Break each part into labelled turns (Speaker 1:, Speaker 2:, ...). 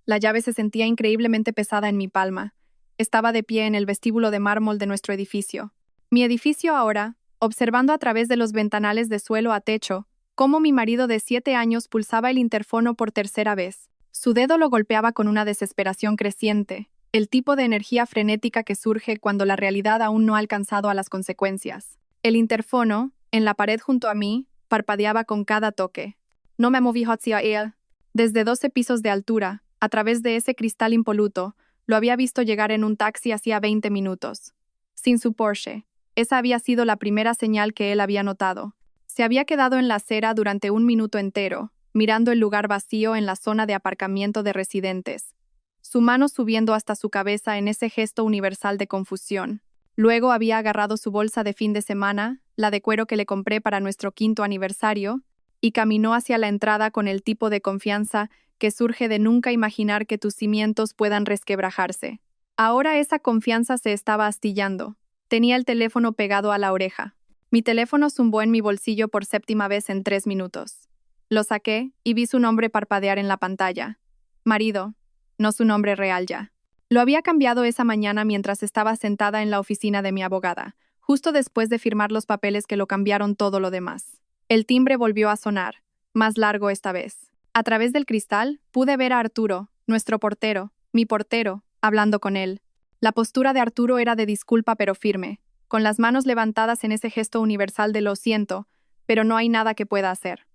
Speaker 1: La llave se sentía increíblemente pesada en mi palma. Estaba de pie en el vestíbulo de mármol de nuestro edificio. Mi edificio ahora, observando a través de los ventanales de suelo a techo, cómo mi marido de 7 años pulsaba el interfono por tercera vez. Su dedo lo golpeaba con una desesperación creciente, el tipo de energía frenética que surge cuando la realidad aún no ha alcanzado a las consecuencias. El interfono, en la pared junto a mí, parpadeaba con cada toque. No me moví hacia él. Desde 12 pisos de altura, a través de ese cristal impoluto, lo había visto llegar en un taxi hacía 20 minutos. Sin su Porsche. Esa había sido la primera señal que él había notado. Se había quedado en la acera durante 1 minuto entero, mirando el lugar vacío en la zona de aparcamiento de residentes, su mano subiendo hasta su cabeza en ese gesto universal de confusión. Luego había agarrado su bolsa de fin de semana, la de cuero que le compré para nuestro 5º aniversario, y caminó hacia la entrada con el tipo de confianza que surge de nunca imaginar que tus cimientos puedan resquebrajarse. Ahora esa confianza se estaba astillando. Tenía el teléfono pegado a la oreja. Mi teléfono zumbó en mi bolsillo por 7ª vez en 3 minutos. Lo saqué y vi su nombre parpadear en la pantalla. Marido, no su nombre real ya. Lo había cambiado esa mañana mientras estaba sentada en la oficina de mi abogada, justo después de firmar los papeles que lo cambiaron todo lo demás. El timbre volvió a sonar, más largo esta vez. A través del cristal, pude ver a Arturo, nuestro portero, mi portero, hablando con él. La postura de Arturo era de disculpa pero firme, con las manos levantadas en ese gesto universal de lo siento, pero no hay nada que pueda hacer.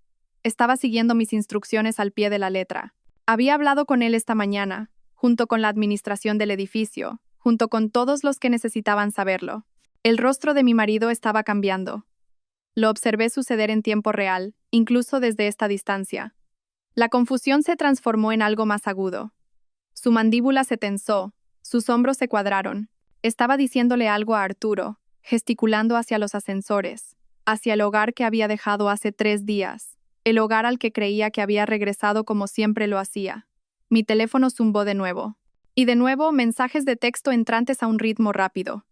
Speaker 1: Estaba siguiendo mis instrucciones al pie de la letra. Había hablado con él esta mañana, junto con la administración del edificio, junto con todos los que necesitaban saberlo. El rostro de mi marido estaba cambiando. Lo observé suceder en tiempo real, incluso desde esta distancia. La confusión se transformó en algo más agudo. Su mandíbula se tensó, sus hombros se cuadraron. Estaba diciéndole algo a Arturo, gesticulando hacia los ascensores, hacia el hogar que había dejado hace 3 días, el hogar al que creía que había regresado como siempre lo hacía. Mi teléfono zumbó de nuevo. Y de nuevo mensajes de texto entrantes a un ritmo rápido.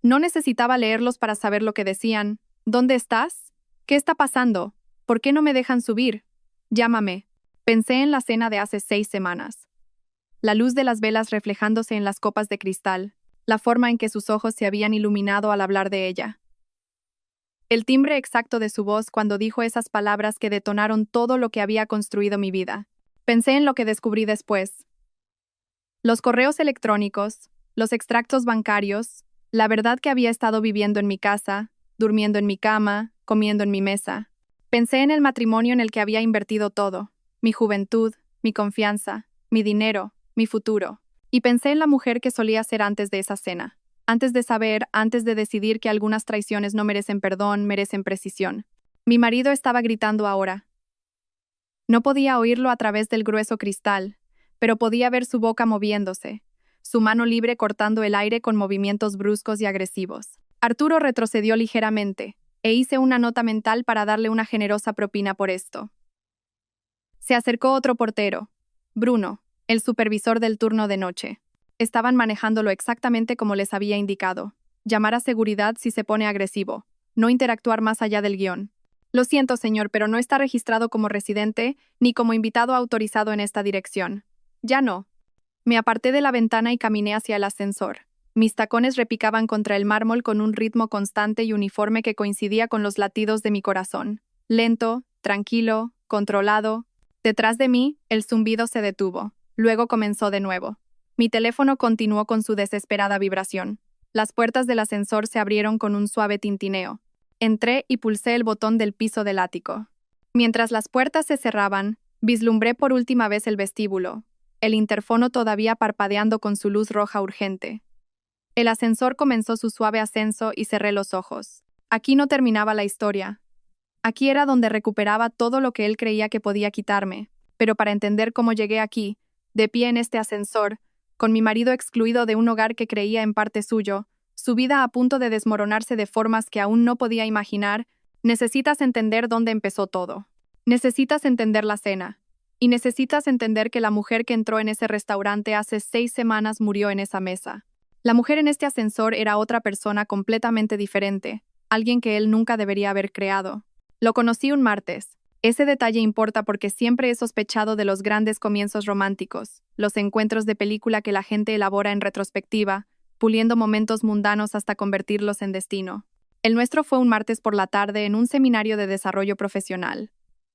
Speaker 1: No necesitaba leerlos para saber lo que decían. ¿Dónde estás? ¿Qué está pasando? ¿Por qué no me dejan subir? Llámame. Pensé en la cena de hace 6 semanas. La luz de las velas reflejándose en las copas de cristal, la forma en que sus ojos se habían iluminado al hablar de ella. El timbre exacto de su voz cuando dijo esas palabras que detonaron todo lo que había construido mi vida. Pensé en lo que descubrí después. Los correos electrónicos, los extractos bancarios, la verdad que había estado viviendo en mi casa, durmiendo en mi cama, comiendo en mi mesa. Pensé en el matrimonio en el que había invertido todo, mi juventud, mi confianza, mi dinero, mi futuro. Y pensé en la mujer que solía ser antes de esa cena. Antes de saber, antes de decidir que algunas traiciones no merecen perdón, merecen precisión. Mi marido estaba gritando ahora. No podía oírlo a través del grueso cristal, pero podía ver su boca moviéndose, su mano libre cortando el aire con movimientos bruscos y agresivos. Arturo retrocedió ligeramente, e hice una nota mental para darle una generosa propina por esto. Se acercó otro portero, Bruno, el supervisor del turno de noche. Estaban manejándolo exactamente como les había indicado. Llamar a seguridad si se pone agresivo. No interactuar más allá del guión. Lo siento, señor, pero no está registrado como residente ni como invitado autorizado en esta dirección. Ya no. Me aparté de la ventana y caminé hacia el ascensor. Mis tacones repicaban contra el mármol con un ritmo constante y uniforme que coincidía con los latidos de mi corazón. Lento, tranquilo, controlado. Detrás de mí, el zumbido se detuvo. Luego comenzó de nuevo. Mi teléfono continuó con su desesperada vibración. Las puertas del ascensor se abrieron con un suave tintineo. Entré y pulsé el botón del piso del ático. Mientras las puertas se cerraban, vislumbré por última vez el vestíbulo, el interfono todavía parpadeando con su luz roja urgente. El ascensor comenzó su suave ascenso y cerré los ojos. Aquí no terminaba la historia. Aquí era donde recuperaba todo lo que él creía que podía quitarme, pero para entender cómo llegué aquí, de pie en este ascensor, con mi marido excluido de un hogar que creía en parte suyo, su vida a punto de desmoronarse de formas que aún no podía imaginar, necesitas entender dónde empezó todo. Necesitas entender la cena. Y necesitas entender que la mujer que entró en ese restaurante hace 6 semanas murió en esa mesa. La mujer en este ascensor era otra persona completamente diferente, alguien que él nunca debería haber creado. Lo conocí un martes, Ese detalle importa porque siempre he sospechado de los grandes comienzos románticos, los encuentros de película que la gente elabora en retrospectiva, puliendo momentos mundanos hasta convertirlos en destino. El nuestro fue un martes por la tarde en un seminario de desarrollo profesional,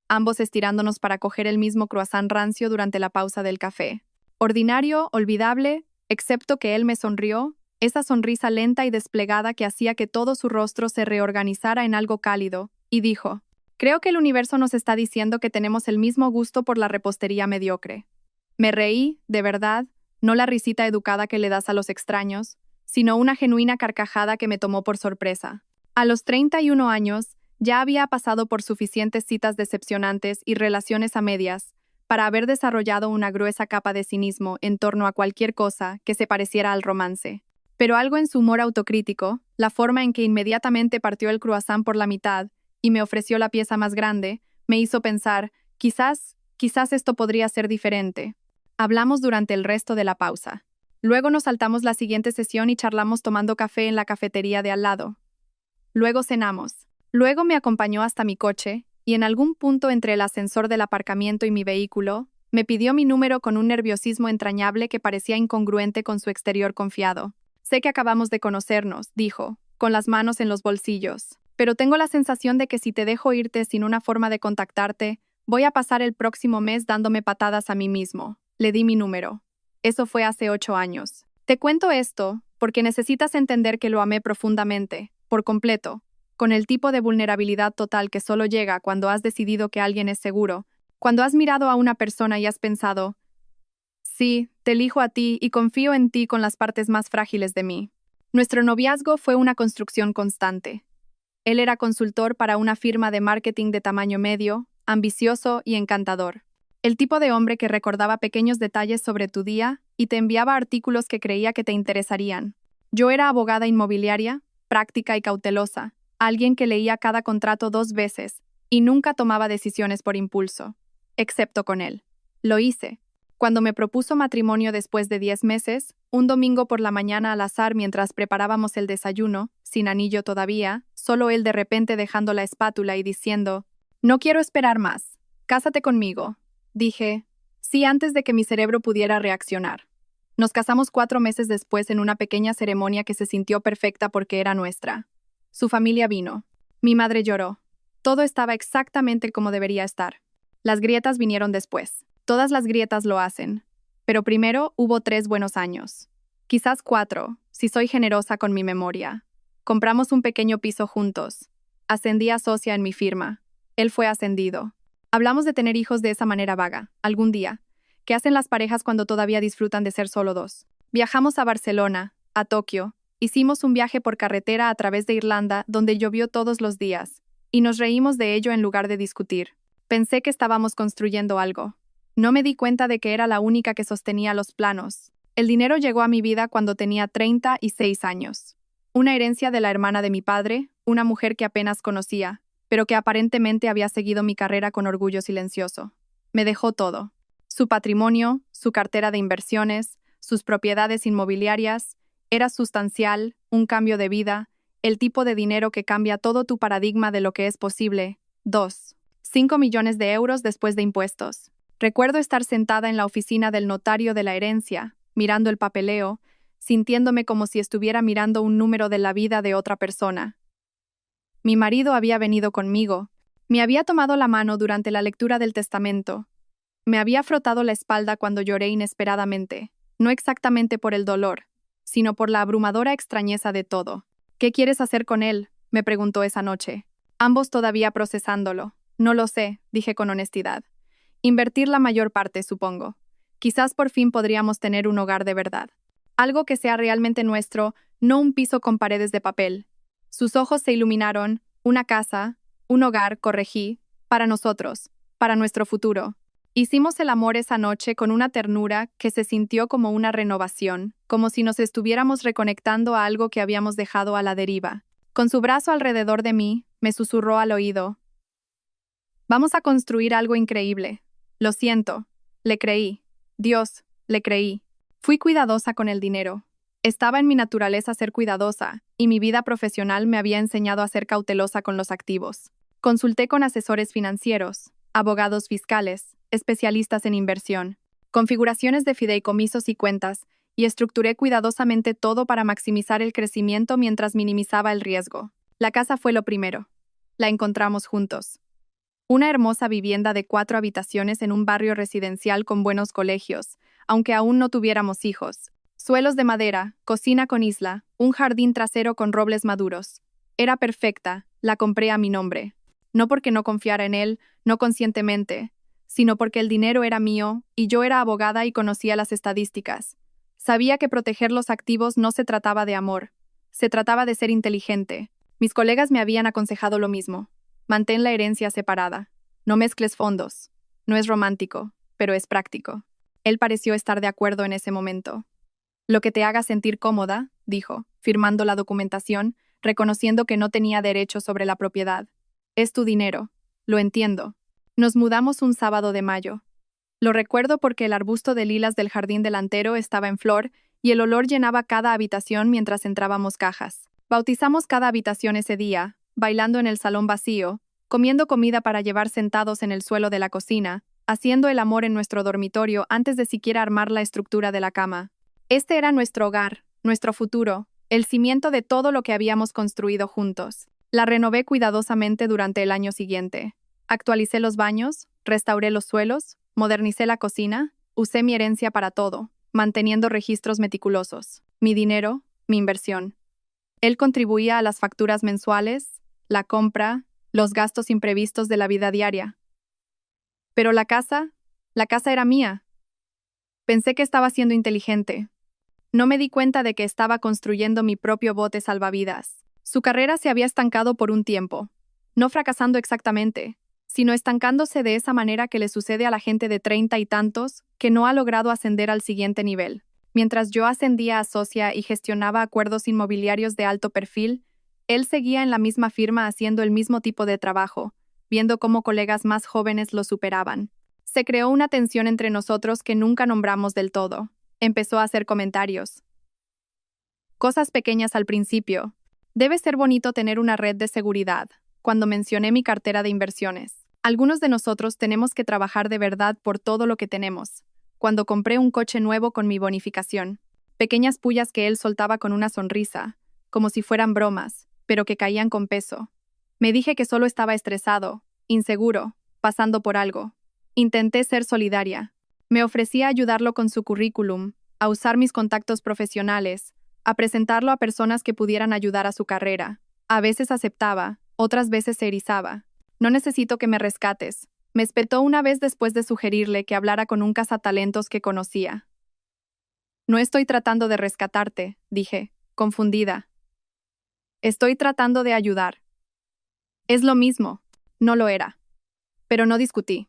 Speaker 1: ambos estirándonos para coger el mismo croissant rancio durante la pausa del café. Ordinario, olvidable, excepto que él me sonrió, esa sonrisa lenta y desplegada que hacía que todo su rostro se reorganizara en algo cálido, y dijo: «Creo que el universo nos está diciendo que tenemos el mismo gusto por la repostería mediocre». Me reí, de verdad, no la risita educada que le das a los extraños, sino una genuina carcajada que me tomó por sorpresa. A los 31 años, ya había pasado por suficientes citas decepcionantes y relaciones a medias para haber desarrollado una gruesa capa de cinismo en torno a cualquier cosa que se pareciera al romance. Pero algo en su humor autocrítico, la forma en que inmediatamente partió el croissant por la mitad y me ofreció la pieza más grande, me hizo pensar, quizás esto podría ser diferente. Hablamos durante el resto de la pausa. Luego nos saltamos la siguiente sesión y charlamos tomando café en la cafetería de al lado. Luego cenamos. Luego me acompañó hasta mi coche, y en algún punto entre el ascensor del aparcamiento y mi vehículo, me pidió mi número con un nerviosismo entrañable que parecía incongruente con su exterior confiado. «Sé que acabamos de conocernos», dijo, con las manos en los bolsillos, «pero tengo la sensación de que si te dejo irte sin una forma de contactarte, voy a pasar el próximo mes dándome patadas a mí mismo». Le di mi número. Eso fue hace 8 años. Te cuento esto porque necesitas entender que lo amé profundamente, por completo, con el tipo de vulnerabilidad total que solo llega cuando has decidido que alguien es seguro, cuando has mirado a una persona y has pensado: «Sí, te elijo a ti y confío en ti con las partes más frágiles de mí». Nuestro noviazgo fue una construcción constante. Él era consultor para una firma de marketing de tamaño medio, ambicioso y encantador. El tipo de hombre que recordaba pequeños detalles sobre tu día y te enviaba artículos que creía que te interesarían. Yo era abogada inmobiliaria, práctica y cautelosa, alguien que leía cada contrato 2 veces y nunca tomaba decisiones por impulso, excepto con él. Lo hice. Cuando me propuso matrimonio después de 10 meses, un domingo por la mañana al azar mientras preparábamos el desayuno, sin anillo todavía, solo él de repente dejando la espátula y diciendo: «No quiero esperar más. Cásate conmigo». Dije sí antes de que mi cerebro pudiera reaccionar. Nos casamos 4 meses después en una pequeña ceremonia que se sintió perfecta porque era nuestra. Su familia vino. Mi madre lloró. Todo estaba exactamente como debería estar. Las grietas vinieron después. Todas las grietas lo hacen. Pero primero hubo 3 buenos años. Quizás 4, si soy generosa con mi memoria. Compramos un pequeño piso juntos. Ascendí a socia en mi firma. Él fue ascendido. Hablamos de tener hijos de esa manera vaga, algún día, que hacen las parejas cuando todavía disfrutan de ser solo 2. Viajamos a Barcelona, a Tokio, hicimos un viaje por carretera a través de Irlanda donde llovió todos los días, y nos reímos de ello en lugar de discutir. Pensé que estábamos construyendo algo. No me di cuenta de que era la única que sostenía los planos. El dinero llegó a mi vida cuando tenía 36 años. Una herencia de la hermana de mi padre, una mujer que apenas conocía, pero que aparentemente había seguido mi carrera con orgullo silencioso. Me dejó todo. Su patrimonio, su cartera de inversiones, sus propiedades inmobiliarias, era sustancial, un cambio de vida, el tipo de dinero que cambia todo tu paradigma de lo que es posible. 2. 5 millones de euros después de impuestos. Recuerdo estar sentada en la oficina del notario de la herencia, mirando el papeleo, sintiéndome como si estuviera mirando un número de la vida de otra persona. Mi marido había venido conmigo, me había tomado la mano durante la lectura del testamento, me había frotado la espalda cuando lloré inesperadamente, no exactamente por el dolor, sino por la abrumadora extrañeza de todo. «¿Qué quieres hacer con él?», me preguntó esa noche. Ambos todavía procesándolo. «No lo sé», dije con honestidad. «Invertir la mayor parte, supongo. Quizás por fin podríamos tener un hogar de verdad. Algo que sea realmente nuestro, no un piso con paredes de papel». Sus ojos se iluminaron. «Una casa, un hogar», corregí, «para nosotros, para nuestro futuro». Hicimos el amor esa noche con una ternura que se sintió como una renovación, como si nos estuviéramos reconectando a algo que habíamos dejado a la deriva. Con su brazo alrededor de mí, me susurró al oído: «Vamos a construir algo increíble». Lo siento. Le creí. Dios, le creí. Fui cuidadosa con el dinero. Estaba en mi naturaleza ser cuidadosa, y mi vida profesional me había enseñado a ser cautelosa con los activos. Consulté con asesores financieros, abogados fiscales, especialistas en inversión, configuraciones de fideicomisos y cuentas, y estructuré cuidadosamente todo para maximizar el crecimiento mientras minimizaba el riesgo. La casa fue lo primero. La encontramos juntos. Una hermosa vivienda de 4 habitaciones en un barrio residencial con buenos colegios, aunque aún no tuviéramos hijos. Suelos de madera, cocina con isla, un jardín trasero con robles maduros. Era perfecta, la compré a mi nombre. No porque no confiara en él, no conscientemente, sino porque el dinero era mío y yo era abogada y conocía las estadísticas. Sabía que proteger los activos no se trataba de amor, se trataba de ser inteligente. Mis colegas me habían aconsejado lo mismo. Mantén la herencia separada. No mezcles fondos. No es romántico, pero es práctico. Él pareció estar de acuerdo en ese momento. Lo que te haga sentir cómoda, dijo, firmando la documentación, reconociendo que no tenía derecho sobre la propiedad. Es tu dinero. Lo entiendo. Nos mudamos un sábado de mayo. Lo recuerdo porque el arbusto de lilas del jardín delantero estaba en flor y el olor llenaba cada habitación mientras entrábamos cajas. Bautizamos cada habitación ese día, bailando en el salón vacío, comiendo comida para llevar sentados en el suelo de la cocina, haciendo el amor en nuestro dormitorio antes de siquiera armar la estructura de la cama. Este era nuestro hogar, nuestro futuro, el cimiento de todo lo que habíamos construido juntos. La renové cuidadosamente durante el año siguiente. Actualicé los baños, restauré los suelos, modernicé la cocina, usé mi herencia para todo, manteniendo registros meticulosos. Mi dinero, mi inversión. Él contribuía a las facturas mensuales, la compra, los gastos imprevistos de la vida diaria. Pero la casa era mía. Pensé que estaba siendo inteligente. No me di cuenta de que estaba construyendo mi propio bote salvavidas. Su carrera se había estancado por un tiempo, no fracasando exactamente, sino estancándose de esa manera que le sucede a la gente de 30 y tantos que no ha logrado ascender al siguiente nivel. Mientras yo ascendía a socia y gestionaba acuerdos inmobiliarios de alto perfil, él seguía en la misma firma haciendo el mismo tipo de trabajo, viendo cómo colegas más jóvenes lo superaban. Se creó una tensión entre nosotros que nunca nombramos del todo. Empezó a hacer comentarios. Cosas pequeñas al principio. Debe ser bonito tener una red de seguridad, cuando mencioné mi cartera de inversiones. Algunos de nosotros tenemos que trabajar de verdad por todo lo que tenemos. Cuando compré un coche nuevo con mi bonificación. Pequeñas pullas que él soltaba con una sonrisa, como si fueran bromas, pero que caían con peso. Me dije que solo estaba estresado, inseguro, pasando por algo. Intenté ser solidaria. Me ofrecí a ayudarlo con su currículum, a usar mis contactos profesionales, a presentarlo a personas que pudieran ayudar a su carrera. A veces aceptaba, otras veces se erizaba. No necesito que me rescates. Me espetó una vez después de sugerirle que hablara con un cazatalentos que conocía. No estoy tratando de rescatarte, dije, confundida. Estoy tratando de ayudar. Es lo mismo. No lo era. Pero no discutí.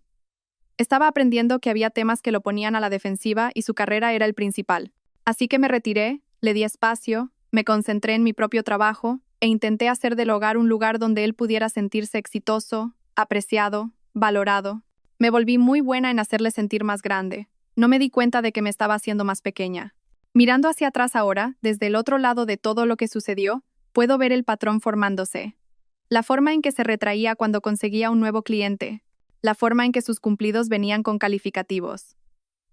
Speaker 1: Estaba aprendiendo que había temas que lo ponían a la defensiva y su carrera era el principal. Así que me retiré, le di espacio, me concentré en mi propio trabajo e intenté hacer del hogar un lugar donde él pudiera sentirse exitoso, apreciado, valorado. Me volví muy buena en hacerle sentir más grande. No me di cuenta de que me estaba haciendo más pequeña. Mirando hacia atrás ahora, desde el otro lado de todo lo que sucedió, puedo ver el patrón formándose. La forma en que se retraía cuando conseguía un nuevo cliente. La forma en que sus cumplidos venían con calificativos.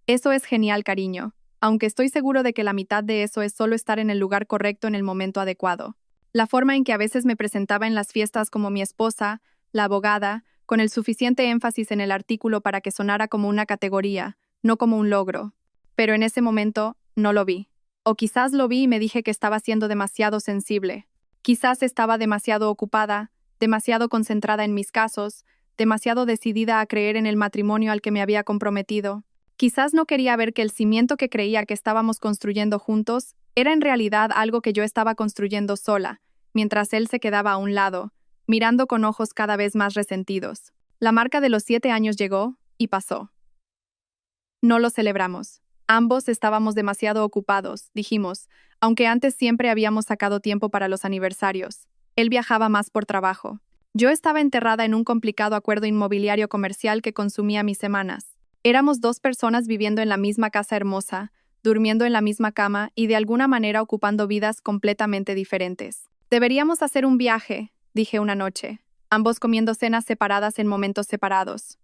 Speaker 1: Eso es genial, cariño. Aunque estoy seguro de que la mitad de eso es solo estar en el lugar correcto en el momento adecuado. La forma en que a veces me presentaba en las fiestas como mi esposa, la abogada, con el suficiente énfasis en el artículo para que sonara como una categoría, no como un logro. Pero en ese momento, no lo vi. O quizás lo vi y me dije que estaba siendo demasiado sensible. Quizás estaba demasiado ocupada, demasiado concentrada en mis casos, demasiado decidida a creer en el matrimonio al que me había comprometido. Quizás no quería ver que el cimiento que creía que estábamos construyendo juntos era en realidad algo que yo estaba construyendo sola, mientras él se quedaba a un lado, mirando con ojos cada vez más resentidos. La marca de los 7 años llegó y pasó. No lo celebramos. Ambos estábamos demasiado ocupados, dijimos, aunque antes siempre habíamos sacado tiempo para los aniversarios. Él viajaba más por trabajo. Yo estaba enterrada en un complicado acuerdo inmobiliario comercial que consumía mis semanas. Éramos 2 personas viviendo en la misma casa hermosa, durmiendo en la misma cama y de alguna manera ocupando vidas completamente diferentes. Deberíamos hacer un viaje, dije una noche. ambos comiendo cenas separadas en momentos separados.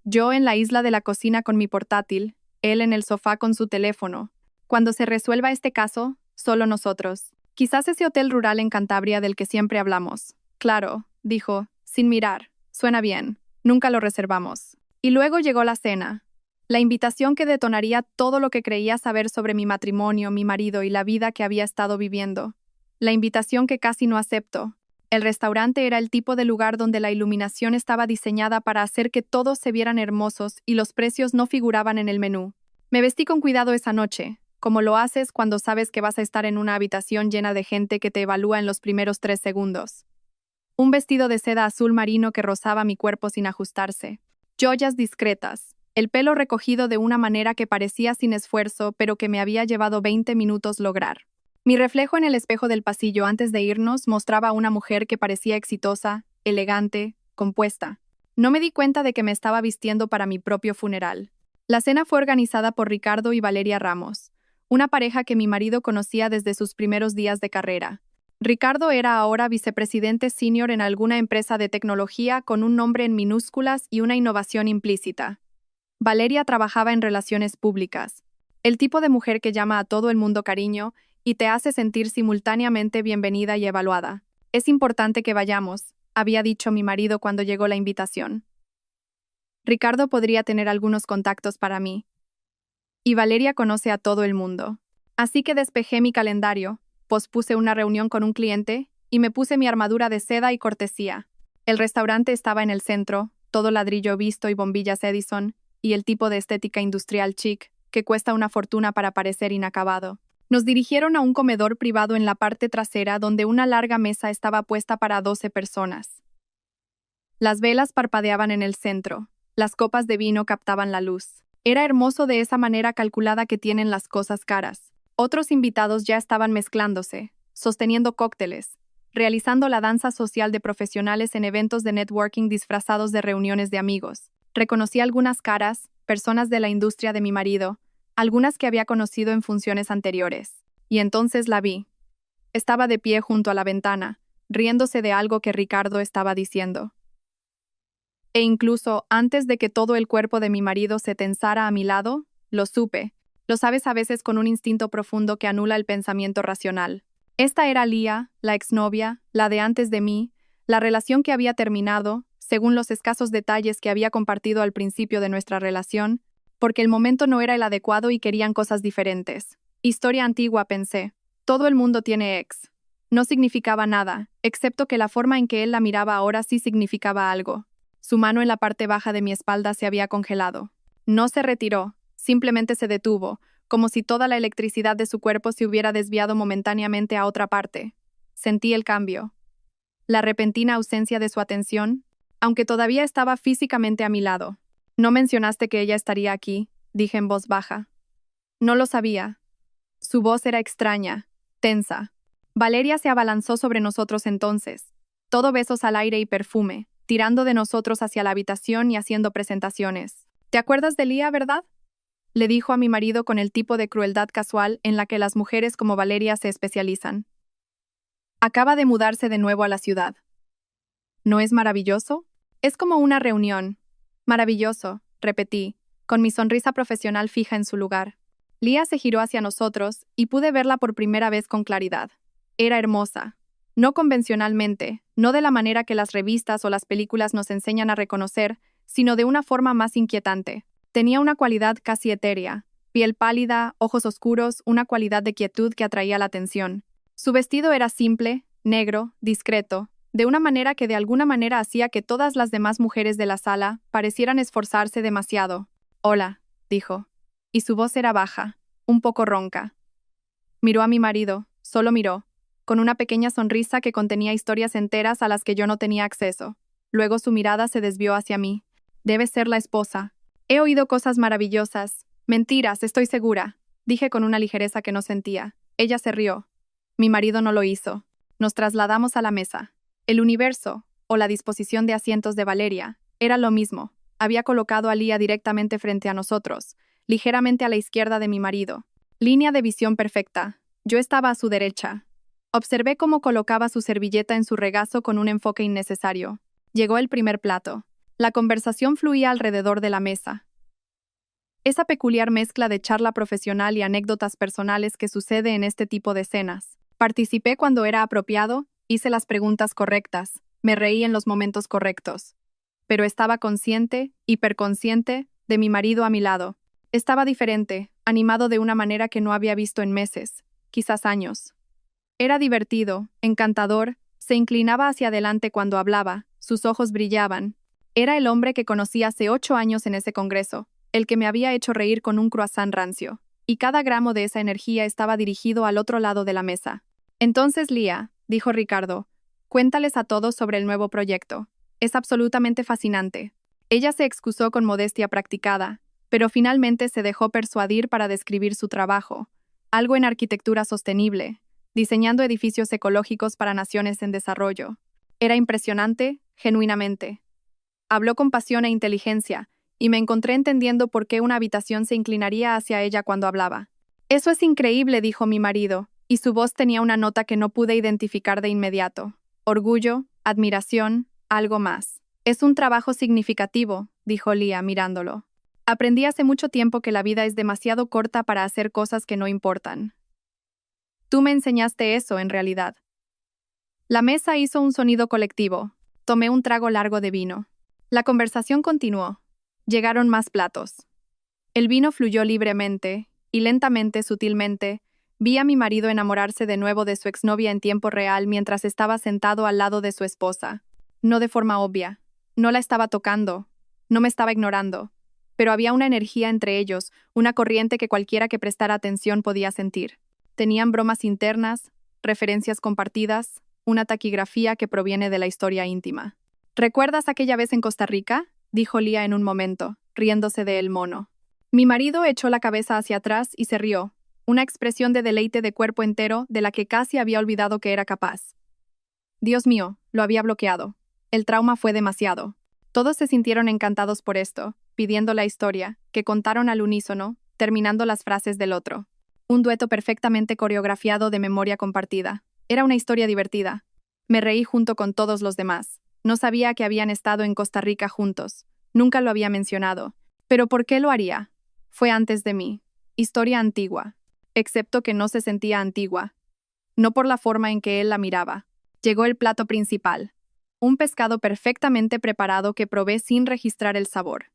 Speaker 1: Yo en la isla de la cocina con mi portátil, él en el sofá con su teléfono. Cuando se resuelva este caso, solo nosotros. Quizás ese hotel rural en Cantabria del que siempre hablamos. Claro, dijo, sin mirar. Suena bien. Nunca lo reservamos. Y luego llegó la cena. La invitación que detonaría todo lo que creía saber sobre mi matrimonio, mi marido y la vida que había estado viviendo. La invitación que casi no acepto. El restaurante era el tipo de lugar donde la iluminación estaba diseñada para hacer que todos se vieran hermosos y los precios no figuraban en el menú. Me vestí con cuidado esa noche, como lo haces cuando sabes que vas a estar en una habitación llena de gente que te evalúa en los primeros 3 segundos. Un vestido de seda azul marino que rozaba mi cuerpo sin ajustarse. Joyas discretas. El pelo recogido de una manera que parecía sin esfuerzo, pero que me había llevado 20 minutos lograr. Mi reflejo en el espejo del pasillo antes de irnos mostraba a una mujer que parecía exitosa, elegante, compuesta. No me di cuenta de que me estaba vistiendo para mi propio funeral. La cena fue organizada por Ricardo y Valeria Ramos, una pareja que mi marido conocía desde sus primeros días de carrera. Ricardo era ahora vicepresidente senior en alguna empresa de tecnología con un nombre en minúsculas y una innovación implícita. Valeria trabajaba en relaciones públicas, el tipo de mujer que llama a todo el mundo cariño y te hace sentir simultáneamente bienvenida y evaluada. Es importante que vayamos, había dicho mi marido cuando llegó la invitación. Ricardo podría tener algunos contactos para mí. Y Valeria conoce a todo el mundo. Así que despejé mi calendario, pospuse una reunión con un cliente y me puse mi armadura de seda y cortesía. El restaurante estaba en el centro, todo ladrillo visto y bombillas Edison, y el tipo de estética industrial chic, que cuesta una fortuna para parecer inacabado. Nos dirigieron a un comedor privado en la parte trasera donde una larga mesa estaba puesta para 12 personas. Las velas parpadeaban en el centro, las copas de vino captaban la luz. Era hermoso de esa manera calculada que tienen las cosas caras. Otros invitados ya estaban mezclándose, sosteniendo cócteles, realizando la danza social de profesionales en eventos de networking disfrazados de reuniones de amigos. Reconocí algunas caras, personas de la industria de mi marido, algunas que había conocido en funciones anteriores. Y entonces la vi. Estaba de pie junto a la ventana, riéndose de algo que Ricardo estaba diciendo. E incluso antes de que todo el cuerpo de mi marido se tensara a mi lado, lo supe. Lo sabes a veces con un instinto profundo que anula el pensamiento racional. Esta era Lía, la exnovia, la de antes de mí, la relación que había terminado, según los escasos detalles que había compartido al principio de nuestra relación, porque el momento no era el adecuado y querían cosas diferentes. Historia antigua, pensé. Todo el mundo tiene ex. No significaba nada, excepto que la forma en que él la miraba ahora sí significaba algo. Su mano en la parte baja de mi espalda se había congelado. No se retiró, simplemente se detuvo, como si toda la electricidad de su cuerpo se hubiera desviado momentáneamente a otra parte. Sentí el cambio. La repentina ausencia de su atención, aunque todavía estaba físicamente a mi lado. No mencionaste que ella estaría aquí, dije en voz baja. No lo sabía. Su voz era extraña, tensa. Valeria se abalanzó sobre nosotros entonces, todo besos al aire y perfume, tirando de nosotros hacia la habitación y haciendo presentaciones. ¿Te acuerdas de Lía, verdad? Le dijo a mi marido con el tipo de crueldad casual en la que las mujeres como Valeria se especializan. Acaba de mudarse de nuevo a la ciudad. ¿No es maravilloso? Es como una reunión. Maravilloso, repetí, con mi sonrisa profesional fija en su lugar. Lía se giró hacia nosotros y pude verla por primera vez con claridad. Era hermosa. No convencionalmente, no de la manera que las revistas o las películas nos enseñan a reconocer, sino de una forma más inquietante. Tenía una cualidad casi etérea, piel pálida, ojos oscuros, una cualidad de quietud que atraía la atención. Su vestido era simple, negro, discreto, de una manera que de alguna manera hacía que todas las demás mujeres de la sala parecieran esforzarse demasiado. «Hola», dijo, y su voz era baja, un poco ronca. Miró a mi marido, solo miró, con una pequeña sonrisa que contenía historias enteras a las que yo no tenía acceso. Luego su mirada se desvió hacia mí. «Debe ser la esposa. He oído cosas maravillosas. Mentiras, estoy segura», dije con una ligereza que no sentía. Ella se rió. Mi marido no lo hizo. Nos trasladamos a la mesa. El universo, o la disposición de asientos de Valeria, era lo mismo. Había colocado a Lía directamente frente a nosotros, ligeramente a la izquierda de mi marido. Línea de visión perfecta. Yo estaba a su derecha. Observé cómo colocaba su servilleta en su regazo con un enfoque innecesario. Llegó el primer plato. La conversación fluía alrededor de la mesa. Esa peculiar mezcla de charla profesional y anécdotas personales que sucede en este tipo de cenas. Participé cuando era apropiado, hice las preguntas correctas, me reí en los momentos correctos. Pero estaba consciente, hiperconsciente, de mi marido a mi lado. Estaba diferente, animado de una manera que no había visto en meses, quizás años. Era divertido, encantador, se inclinaba hacia adelante cuando hablaba, sus ojos brillaban. Era el hombre que conocí hace 8 años en ese congreso, el que me había hecho reír con un croissant rancio, y cada gramo de esa energía estaba dirigido al otro lado de la mesa. Entonces, Lía, dijo Ricardo, cuéntales a todos sobre el nuevo proyecto. Es absolutamente fascinante. Ella se excusó con modestia practicada, pero finalmente se dejó persuadir para describir su trabajo, algo en arquitectura sostenible, diseñando edificios ecológicos para naciones en desarrollo. Era impresionante, genuinamente. Habló con pasión e inteligencia, y me encontré entendiendo por qué una habitación se inclinaría hacia ella cuando hablaba. Eso es increíble, dijo mi marido, y su voz tenía una nota que no pude identificar de inmediato. Orgullo, admiración, algo más. Es un trabajo significativo, dijo Lía mirándolo. Aprendí hace mucho tiempo que la vida es demasiado corta para hacer cosas que no importan. Tú me enseñaste eso, en realidad. La mesa hizo un sonido colectivo. Tomé un trago largo de vino. La conversación continuó. Llegaron más platos. El vino fluyó libremente, y lentamente, sutilmente, vi a mi marido enamorarse de nuevo de su exnovia en tiempo real mientras estaba sentado al lado de su esposa. No de forma obvia. No la estaba tocando. No me estaba ignorando. Pero había una energía entre ellos, una corriente que cualquiera que prestara atención podía sentir. Tenían bromas internas, referencias compartidas, una taquigrafía que proviene de la historia íntima. ¿Recuerdas aquella vez en Costa Rica?, dijo Lía en un momento, riéndose de el mono. Mi marido echó la cabeza hacia atrás y se rió, una expresión de deleite de cuerpo entero de la que casi había olvidado que era capaz. Dios mío, lo había bloqueado. El trauma fue demasiado. Todos se sintieron encantados por esto, pidiendo la historia, que contaron al unísono, terminando las frases del otro. Un dueto perfectamente coreografiado de memoria compartida. Era una historia divertida. Me reí junto con todos los demás. No sabía que habían estado en Costa Rica juntos. Nunca lo había mencionado. ¿Pero por qué lo haría? Fue antes de mí. Historia antigua. Excepto que no se sentía antigua. No por la forma en que él la miraba. Llegó el plato principal. Un pescado perfectamente preparado que probé sin registrar el sabor.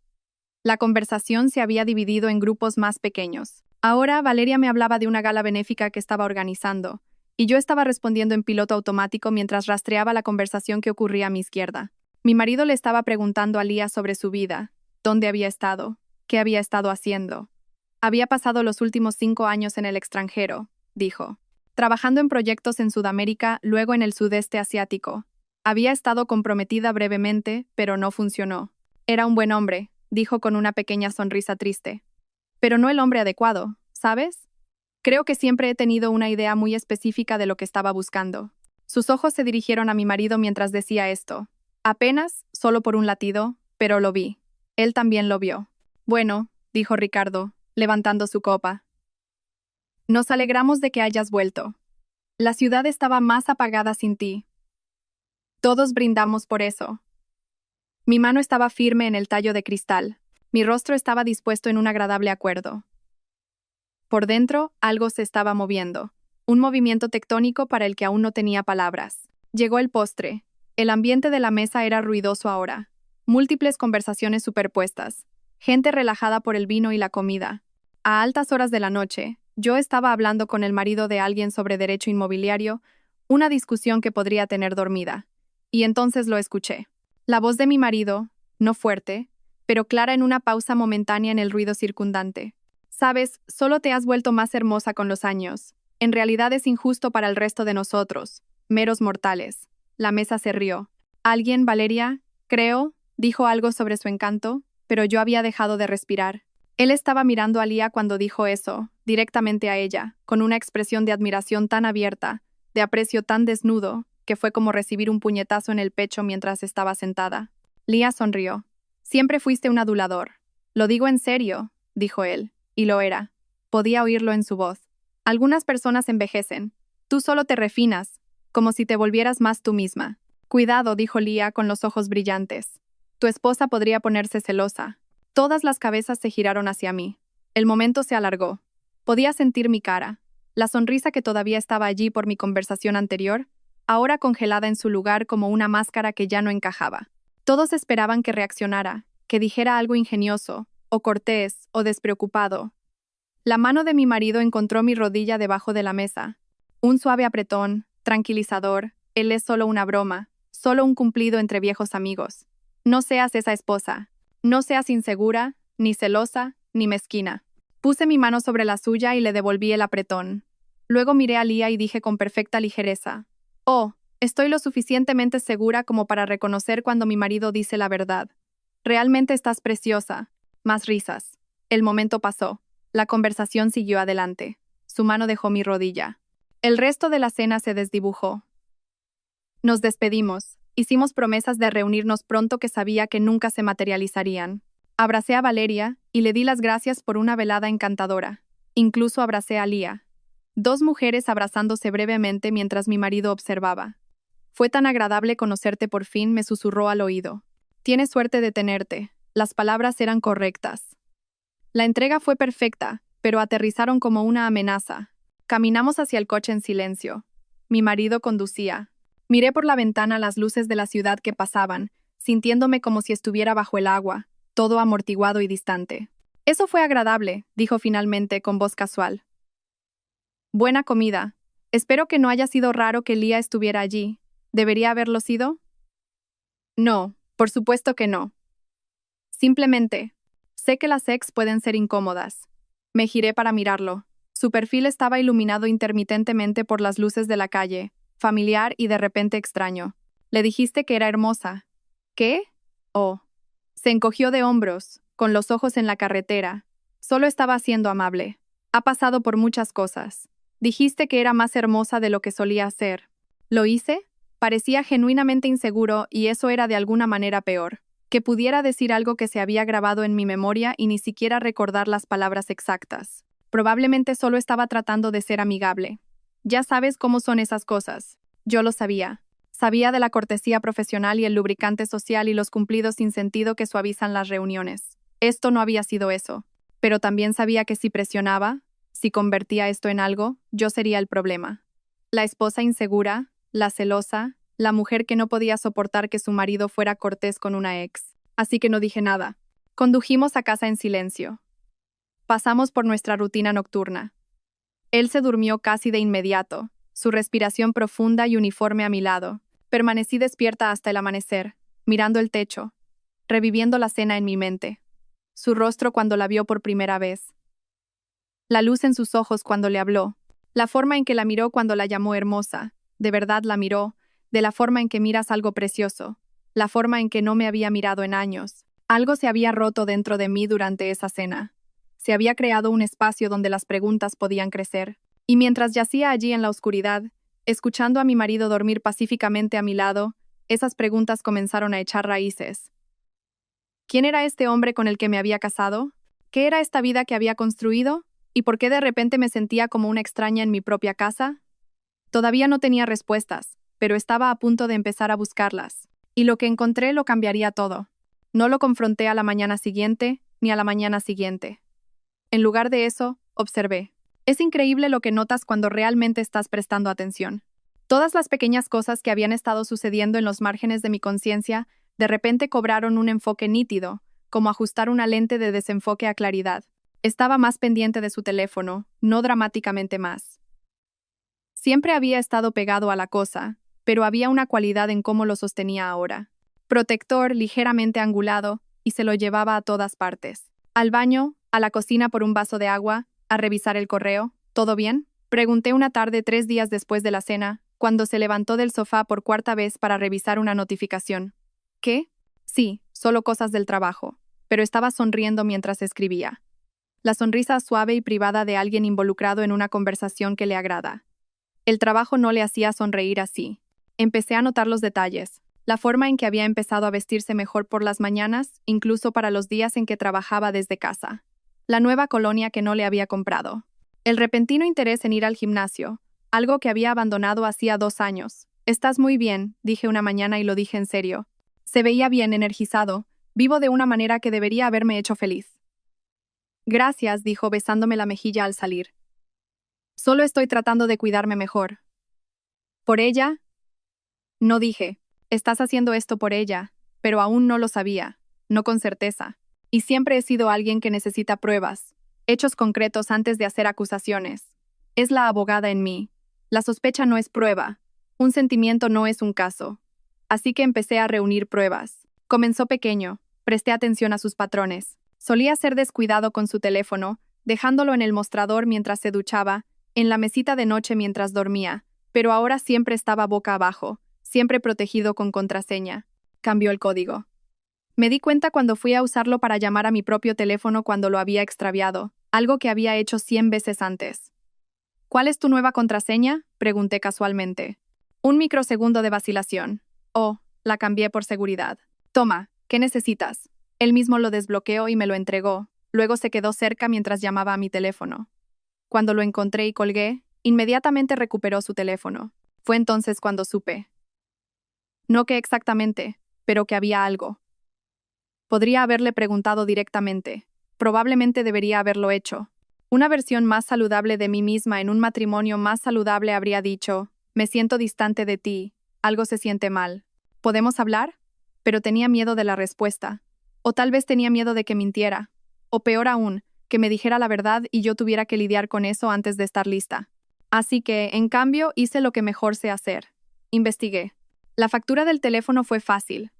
Speaker 1: La conversación se había dividido en grupos más pequeños. Ahora Valeria me hablaba de una gala benéfica que estaba organizando, y yo estaba respondiendo en piloto automático mientras rastreaba la conversación que ocurría a mi izquierda. Mi marido le estaba preguntando a Lía sobre su vida, dónde había estado, qué había estado haciendo. Había pasado los últimos 5 años en el extranjero, dijo, trabajando en proyectos en Sudamérica, luego en el sudeste asiático. Había estado comprometida brevemente, pero no funcionó. Era un buen hombre, dijo con una pequeña sonrisa triste. Pero no el hombre adecuado, ¿sabes? Creo que siempre he tenido una idea muy específica de lo que estaba buscando. Sus ojos se dirigieron a mi marido mientras decía esto. Apenas, solo por un latido, pero lo vi. Él también lo vio. Bueno, dijo Ricardo, levantando su copa. Nos alegramos de que hayas vuelto. La ciudad estaba más apagada sin ti. Todos brindamos por eso. Mi mano estaba firme en el tallo de cristal. Mi rostro estaba dispuesto en un agradable acuerdo. Por dentro, algo se estaba moviendo. Un movimiento tectónico para el que aún no tenía palabras. Llegó el postre. El ambiente de la mesa era ruidoso ahora. Múltiples conversaciones superpuestas. Gente relajada por el vino y la comida. A altas horas de la noche, yo estaba hablando con el marido de alguien sobre derecho inmobiliario, una discusión que podría tener dormida. Y entonces lo escuché. La voz de mi marido, no fuerte, pero clara en una pausa momentánea en el ruido circundante. Sabes, solo te has vuelto más hermosa con los años. En realidad es injusto para el resto de nosotros, meros mortales. La mesa se rió. Alguien, Valeria, creo, dijo algo sobre su encanto, pero yo había dejado de respirar. Él estaba mirando a Lía cuando dijo eso, directamente a ella, con una expresión de admiración tan abierta, de aprecio tan desnudo, que fue como recibir un puñetazo en el pecho mientras estaba sentada. Lía sonrió. Siempre fuiste un adulador. Lo digo en serio, dijo él, y lo era. Podía oírlo en su voz. Algunas personas envejecen, Tú solo te refinas, como si te volvieras más tú misma. Cuidado, dijo Lía con los ojos brillantes. Tu esposa podría ponerse celosa. Todas las cabezas se giraron hacia mí. El momento se alargó. Podía sentir mi cara, la sonrisa que todavía estaba allí por mi conversación anterior, ahora congelada en su lugar como una máscara que ya no encajaba. Todos esperaban que reaccionara, que dijera algo ingenioso, o cortés, o despreocupado. La mano de mi marido encontró mi rodilla debajo de la mesa. Un suave apretón, tranquilizador, él es solo una broma, solo un cumplido entre viejos amigos. No seas esa esposa. No seas insegura, ni celosa, ni mezquina. Puse mi mano sobre la suya y le devolví el apretón. Luego miré a Lía y dije con perfecta ligereza: «Oh, estoy lo suficientemente segura como para reconocer cuando mi marido dice la verdad. Realmente estás preciosa». Más risas. El momento pasó. La conversación siguió adelante. Su mano dejó mi rodilla. El resto de la cena se desdibujó. Nos despedimos. Hicimos promesas de reunirnos pronto que sabía que nunca se materializarían. Abracé a Valeria y le di las gracias por una velada encantadora. Incluso abracé a Lía. Dos mujeres abrazándose brevemente mientras mi marido observaba. Fue tan agradable conocerte por fin, me susurró al oído. Tienes suerte de tenerte. Las palabras eran correctas. La entrega fue perfecta, pero aterrizaron como una amenaza. Caminamos hacia el coche en silencio. Mi marido conducía. Miré por la ventana las luces de la ciudad que pasaban, sintiéndome como si estuviera bajo el agua, todo amortiguado y distante. Eso fue agradable, dijo finalmente con voz casual. Buena comida. Espero que no haya sido raro que Lía estuviera allí. ¿Debería haberlo sido? No, por supuesto que no. Simplemente, sé que las ex pueden ser incómodas. Me giré para mirarlo. Su perfil estaba iluminado intermitentemente por las luces de la calle, familiar y de repente extraño. Le dijiste que era hermosa. ¿Qué? Oh. Se encogió de hombros, con los ojos en la carretera. Solo estaba siendo amable. Ha pasado por muchas cosas. Dijiste que era más hermosa de lo que solía ser. ¿Lo hice? Parecía genuinamente inseguro y eso era de alguna manera peor. Que pudiera decir algo que se había grabado en mi memoria y ni siquiera recordar las palabras exactas. Probablemente solo estaba tratando de ser amigable. Ya sabes cómo son esas cosas. Yo lo sabía. Sabía de la cortesía profesional y el lubricante social y los cumplidos sin sentido que suavizan las reuniones. Esto no había sido eso. Pero también sabía que si presionaba, si convertía esto en algo, yo sería el problema. La esposa insegura, la celosa, la mujer que no podía soportar que su marido fuera cortés con una ex. Así que no dije nada. Condujimos a casa en silencio. Pasamos por nuestra rutina nocturna. Él se durmió casi de inmediato, su respiración profunda y uniforme a mi lado. Permanecí despierta hasta el amanecer, mirando el techo, reviviendo la cena en mi mente. Su rostro cuando la vio por primera vez. La luz en sus ojos cuando le habló. La forma en que la miró cuando la llamó hermosa. De verdad la miró, de la forma en que miras algo precioso. La forma en que no me había mirado en años. Algo se había roto dentro de mí durante esa cena. Se había creado un espacio donde las preguntas podían crecer. Y mientras yacía allí en la oscuridad, escuchando a mi marido dormir pacíficamente a mi lado, esas preguntas comenzaron a echar raíces. ¿Quién era este hombre con el que me había casado? ¿Qué era esta vida que había construido? ¿Y por qué de repente me sentía como una extraña en mi propia casa? Todavía no tenía respuestas, pero estaba a punto de empezar a buscarlas. Y lo que encontré lo cambiaría todo. No lo confronté a la mañana siguiente, ni a la mañana siguiente. En lugar de eso, observé. Es increíble lo que notas cuando realmente estás prestando atención. Todas las pequeñas cosas que habían estado sucediendo en los márgenes de mi conciencia de repente cobraron un enfoque nítido, como ajustar una lente de desenfoque a claridad. Estaba más pendiente de su teléfono, no dramáticamente más. Siempre había estado pegado a la cosa, pero había una cualidad en cómo lo sostenía ahora. Protector, ligeramente angulado, y se lo llevaba a todas partes. Al baño, a la cocina por un vaso de agua, a revisar el correo. ¿Todo bien?, pregunté una tarde 3 días después de la cena, cuando se levantó del sofá por cuarta vez para revisar una notificación. ¿Qué? Sí, solo cosas del trabajo, pero estaba sonriendo mientras escribía. La sonrisa suave y privada de alguien involucrado en una conversación que le agrada. El trabajo no le hacía sonreír así. Empecé a notar los detalles, la forma en que había empezado a vestirse mejor por las mañanas, incluso para los días en que trabajaba desde casa. La nueva colonia que no le había comprado. El repentino interés en ir al gimnasio, algo que había abandonado hacía 2 años. Estás muy bien, dije una mañana y lo dije en serio. Se veía bien, energizado, vivo de una manera que debería haberme hecho feliz. Gracias, dijo besándome la mejilla al salir. Solo estoy tratando de cuidarme mejor. ¿Por ella? No dije. Estás haciendo esto por ella, pero aún no lo sabía, no con certeza. Y siempre he sido alguien que necesita pruebas, hechos concretos antes de hacer acusaciones. Es la abogada en mí. La sospecha no es prueba. Un sentimiento no es un caso. Así que empecé a reunir pruebas. Comenzó pequeño, presté atención a sus patrones. Solía ser descuidado con su teléfono, dejándolo en el mostrador mientras se duchaba, en la mesita de noche mientras dormía, pero ahora siempre estaba boca abajo, siempre protegido con contraseña. Cambió el código. Me di cuenta cuando fui a usarlo para llamar a mi propio teléfono cuando lo había extraviado, algo que había hecho 100 veces antes. ¿Cuál es tu nueva contraseña?, pregunté casualmente. Un microsegundo de vacilación. Oh, la cambié por seguridad. Toma, ¿qué necesitas? Él mismo lo desbloqueó y me lo entregó. Luego se quedó cerca mientras llamaba a mi teléfono. Cuando lo encontré y colgué, inmediatamente recuperó su teléfono. Fue entonces cuando supe. No qué exactamente, pero que había algo. Podría haberle preguntado directamente. Probablemente debería haberlo hecho. Una versión más saludable de mí misma en un matrimonio más saludable habría dicho: me siento distante de ti, algo se siente mal. ¿Podemos hablar? Pero tenía miedo de la respuesta. O tal vez tenía miedo de que mintiera. O peor aún, que me dijera la verdad y yo tuviera que lidiar con eso antes de estar lista. Así que, en cambio, hice lo que mejor sé hacer. Investigué. La factura del teléfono fue fácil.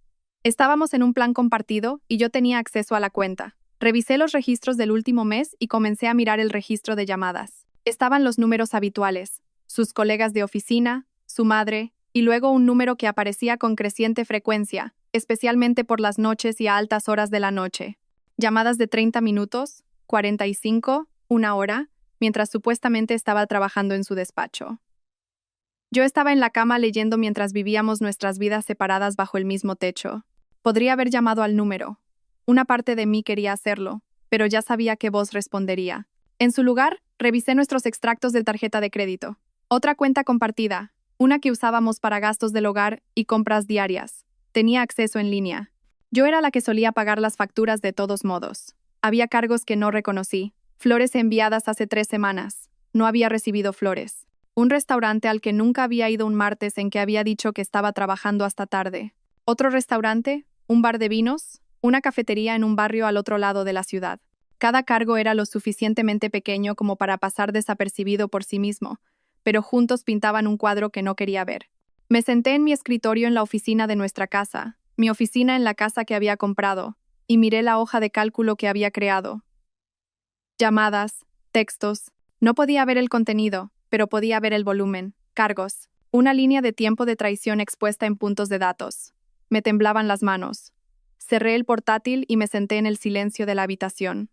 Speaker 1: Estábamos en un plan compartido y yo tenía acceso a la cuenta. Revisé los registros del último mes y comencé a mirar el registro de llamadas. Estaban los números habituales, sus colegas de oficina, su madre, y luego un número que aparecía con creciente frecuencia, especialmente por las noches y a altas horas de la noche. Llamadas de 30 minutos, 45, 1 hora, mientras supuestamente estaba trabajando en su despacho. Yo estaba en la cama leyendo mientras vivíamos nuestras vidas separadas bajo el mismo techo. Podría haber llamado al número. Una parte de mí quería hacerlo, pero ya sabía qué voz respondería. En su lugar, revisé nuestros extractos de tarjeta de crédito. Otra cuenta compartida, una que usábamos para gastos del hogar y compras diarias. Tenía acceso en línea. Yo era la que solía pagar las facturas de todos modos. Había cargos que no reconocí. Flores enviadas hace 3 semanas. No había recibido flores. Un restaurante al que nunca había ido un martes en que había dicho que estaba trabajando hasta tarde. Otro restaurante, un bar de vinos, una cafetería en un barrio al otro lado de la ciudad. Cada cargo era lo suficientemente pequeño como para pasar desapercibido por sí mismo, pero juntos pintaban un cuadro que no quería ver. Me senté en mi escritorio en la oficina de nuestra casa, mi oficina en la casa que había comprado, y miré la hoja de cálculo que había creado. Llamadas, textos. No podía ver el contenido, pero podía ver el volumen, cargos, una línea de tiempo de traición expuesta en puntos de datos. Me temblaban las manos. Cerré el portátil y me senté en el silencio de la habitación.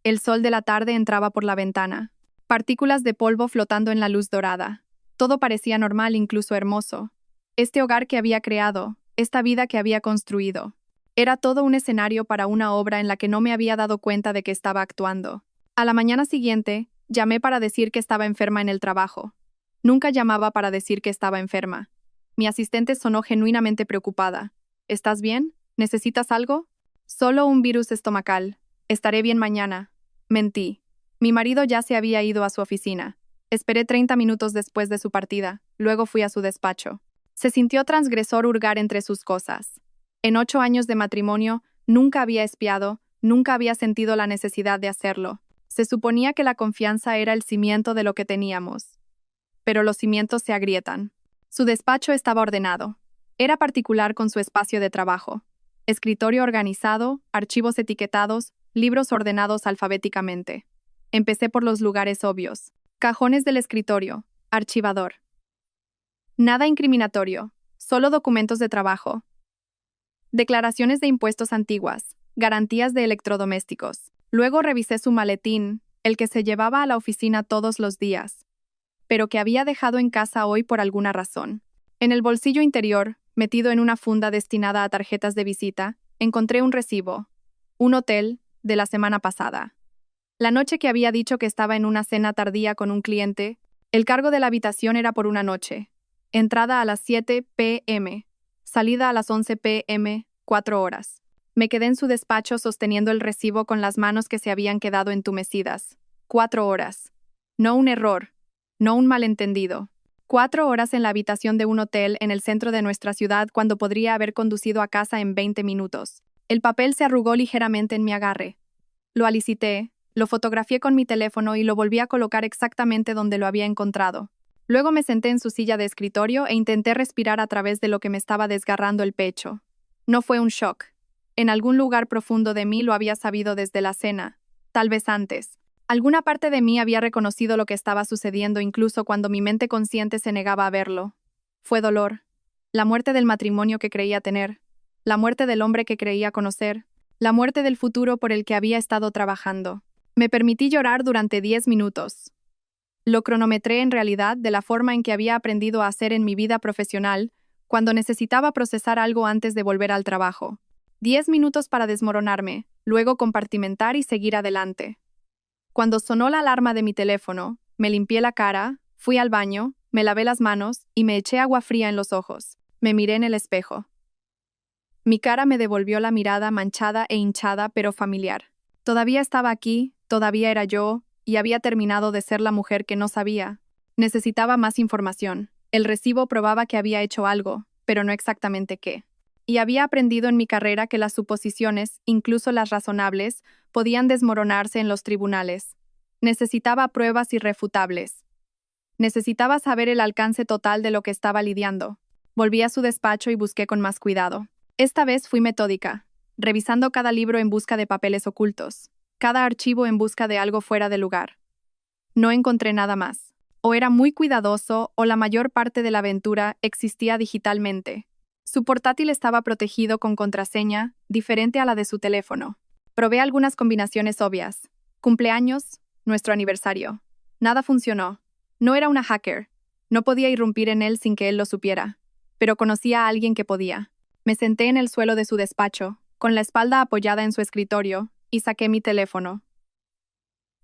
Speaker 1: El sol de la tarde entraba por la ventana. Partículas de polvo flotando en la luz dorada. Todo parecía normal, incluso hermoso. Este hogar que había creado, esta vida que había construido. Era todo un escenario para una obra en la que no me había dado cuenta de que estaba actuando. A la mañana siguiente, llamé para decir que estaba enferma en el trabajo. Nunca llamaba para decir que estaba enferma. Mi asistente sonó genuinamente preocupada. ¿Estás bien? ¿Necesitas algo? Solo un virus estomacal. Estaré bien mañana. Mentí. Mi marido ya se había ido a su oficina. Esperé 30 minutos después de su partida. Luego fui a su despacho. Se sintió transgresor hurgar entre sus cosas. En 8 años de matrimonio, nunca había espiado, nunca había sentido la necesidad de hacerlo. Se suponía que la confianza era el cimiento de lo que teníamos. Pero los cimientos se agrietan. Su despacho estaba ordenado. Era particular con su espacio de trabajo. Escritorio organizado, archivos etiquetados, libros ordenados alfabéticamente. Empecé por los lugares obvios. Cajones del escritorio, archivador. Nada incriminatorio, solo documentos de trabajo. Declaraciones de impuestos antiguas, garantías de electrodomésticos. Luego revisé su maletín, el que se llevaba a la oficina todos los días, pero que había dejado en casa hoy por alguna razón. En el bolsillo interior, metido en una funda destinada a tarjetas de visita, encontré un recibo. Un hotel, de la semana pasada. La noche que había dicho que estaba en una cena tardía con un cliente, El cargo de la habitación era por una noche. Entrada a las 7 p.m. Salida a las 11 p.m., 4 horas. Me quedé en su despacho sosteniendo el recibo con las manos que se habían quedado entumecidas. 4 horas. No un error. No un malentendido. 4 horas en la habitación de un hotel en el centro de nuestra ciudad cuando podría haber conducido a casa en 20 minutos. El papel se arrugó ligeramente en mi agarre. Lo alicité, lo fotografié con mi teléfono y lo volví a colocar exactamente donde lo había encontrado. Luego me senté en su silla de escritorio e intenté respirar a través de lo que me estaba desgarrando el pecho. No fue un shock. En algún lugar profundo de mí lo había sabido desde la cena, tal vez antes. Alguna parte de mí había reconocido lo que estaba sucediendo incluso cuando mi mente consciente se negaba a verlo. Fue dolor. La muerte del matrimonio que creía tener. La muerte del hombre que creía conocer. La muerte del futuro por el que había estado trabajando. Me permití llorar durante 10 minutos. Lo cronometré en realidad de la forma en que había aprendido a hacer en mi vida profesional cuando necesitaba procesar algo antes de volver al trabajo. 10 minutos para desmoronarme, luego compartimentar y seguir adelante. Cuando sonó la alarma de mi teléfono, me limpié la cara, fui al baño, me lavé las manos y me eché agua fría en los ojos. Me miré en el espejo. Mi cara me devolvió la mirada manchada e hinchada pero familiar. Todavía estaba aquí, todavía era yo, y había terminado de ser la mujer que no sabía. Necesitaba más información. El recibo probaba que había hecho algo, pero no exactamente qué. Y había aprendido en mi carrera que las suposiciones, incluso las razonables, podían desmoronarse en los tribunales. Necesitaba pruebas irrefutables. Necesitaba saber el alcance total de lo que estaba lidiando. Volví a su despacho y busqué con más cuidado. Esta vez fui metódica, revisando cada libro en busca de papeles ocultos, cada archivo en busca de algo fuera de lugar. No encontré nada más. O era muy cuidadoso o la mayor parte de la aventura existía digitalmente. Su portátil estaba protegido con contraseña, diferente a la de su teléfono. Probé algunas combinaciones obvias. Cumpleaños, nuestro aniversario. Nada funcionó. No era una hacker. No podía irrumpir en él sin que él lo supiera. Pero conocía a alguien que podía. Me senté en el suelo de su despacho, con la espalda apoyada en su escritorio, y saqué mi teléfono.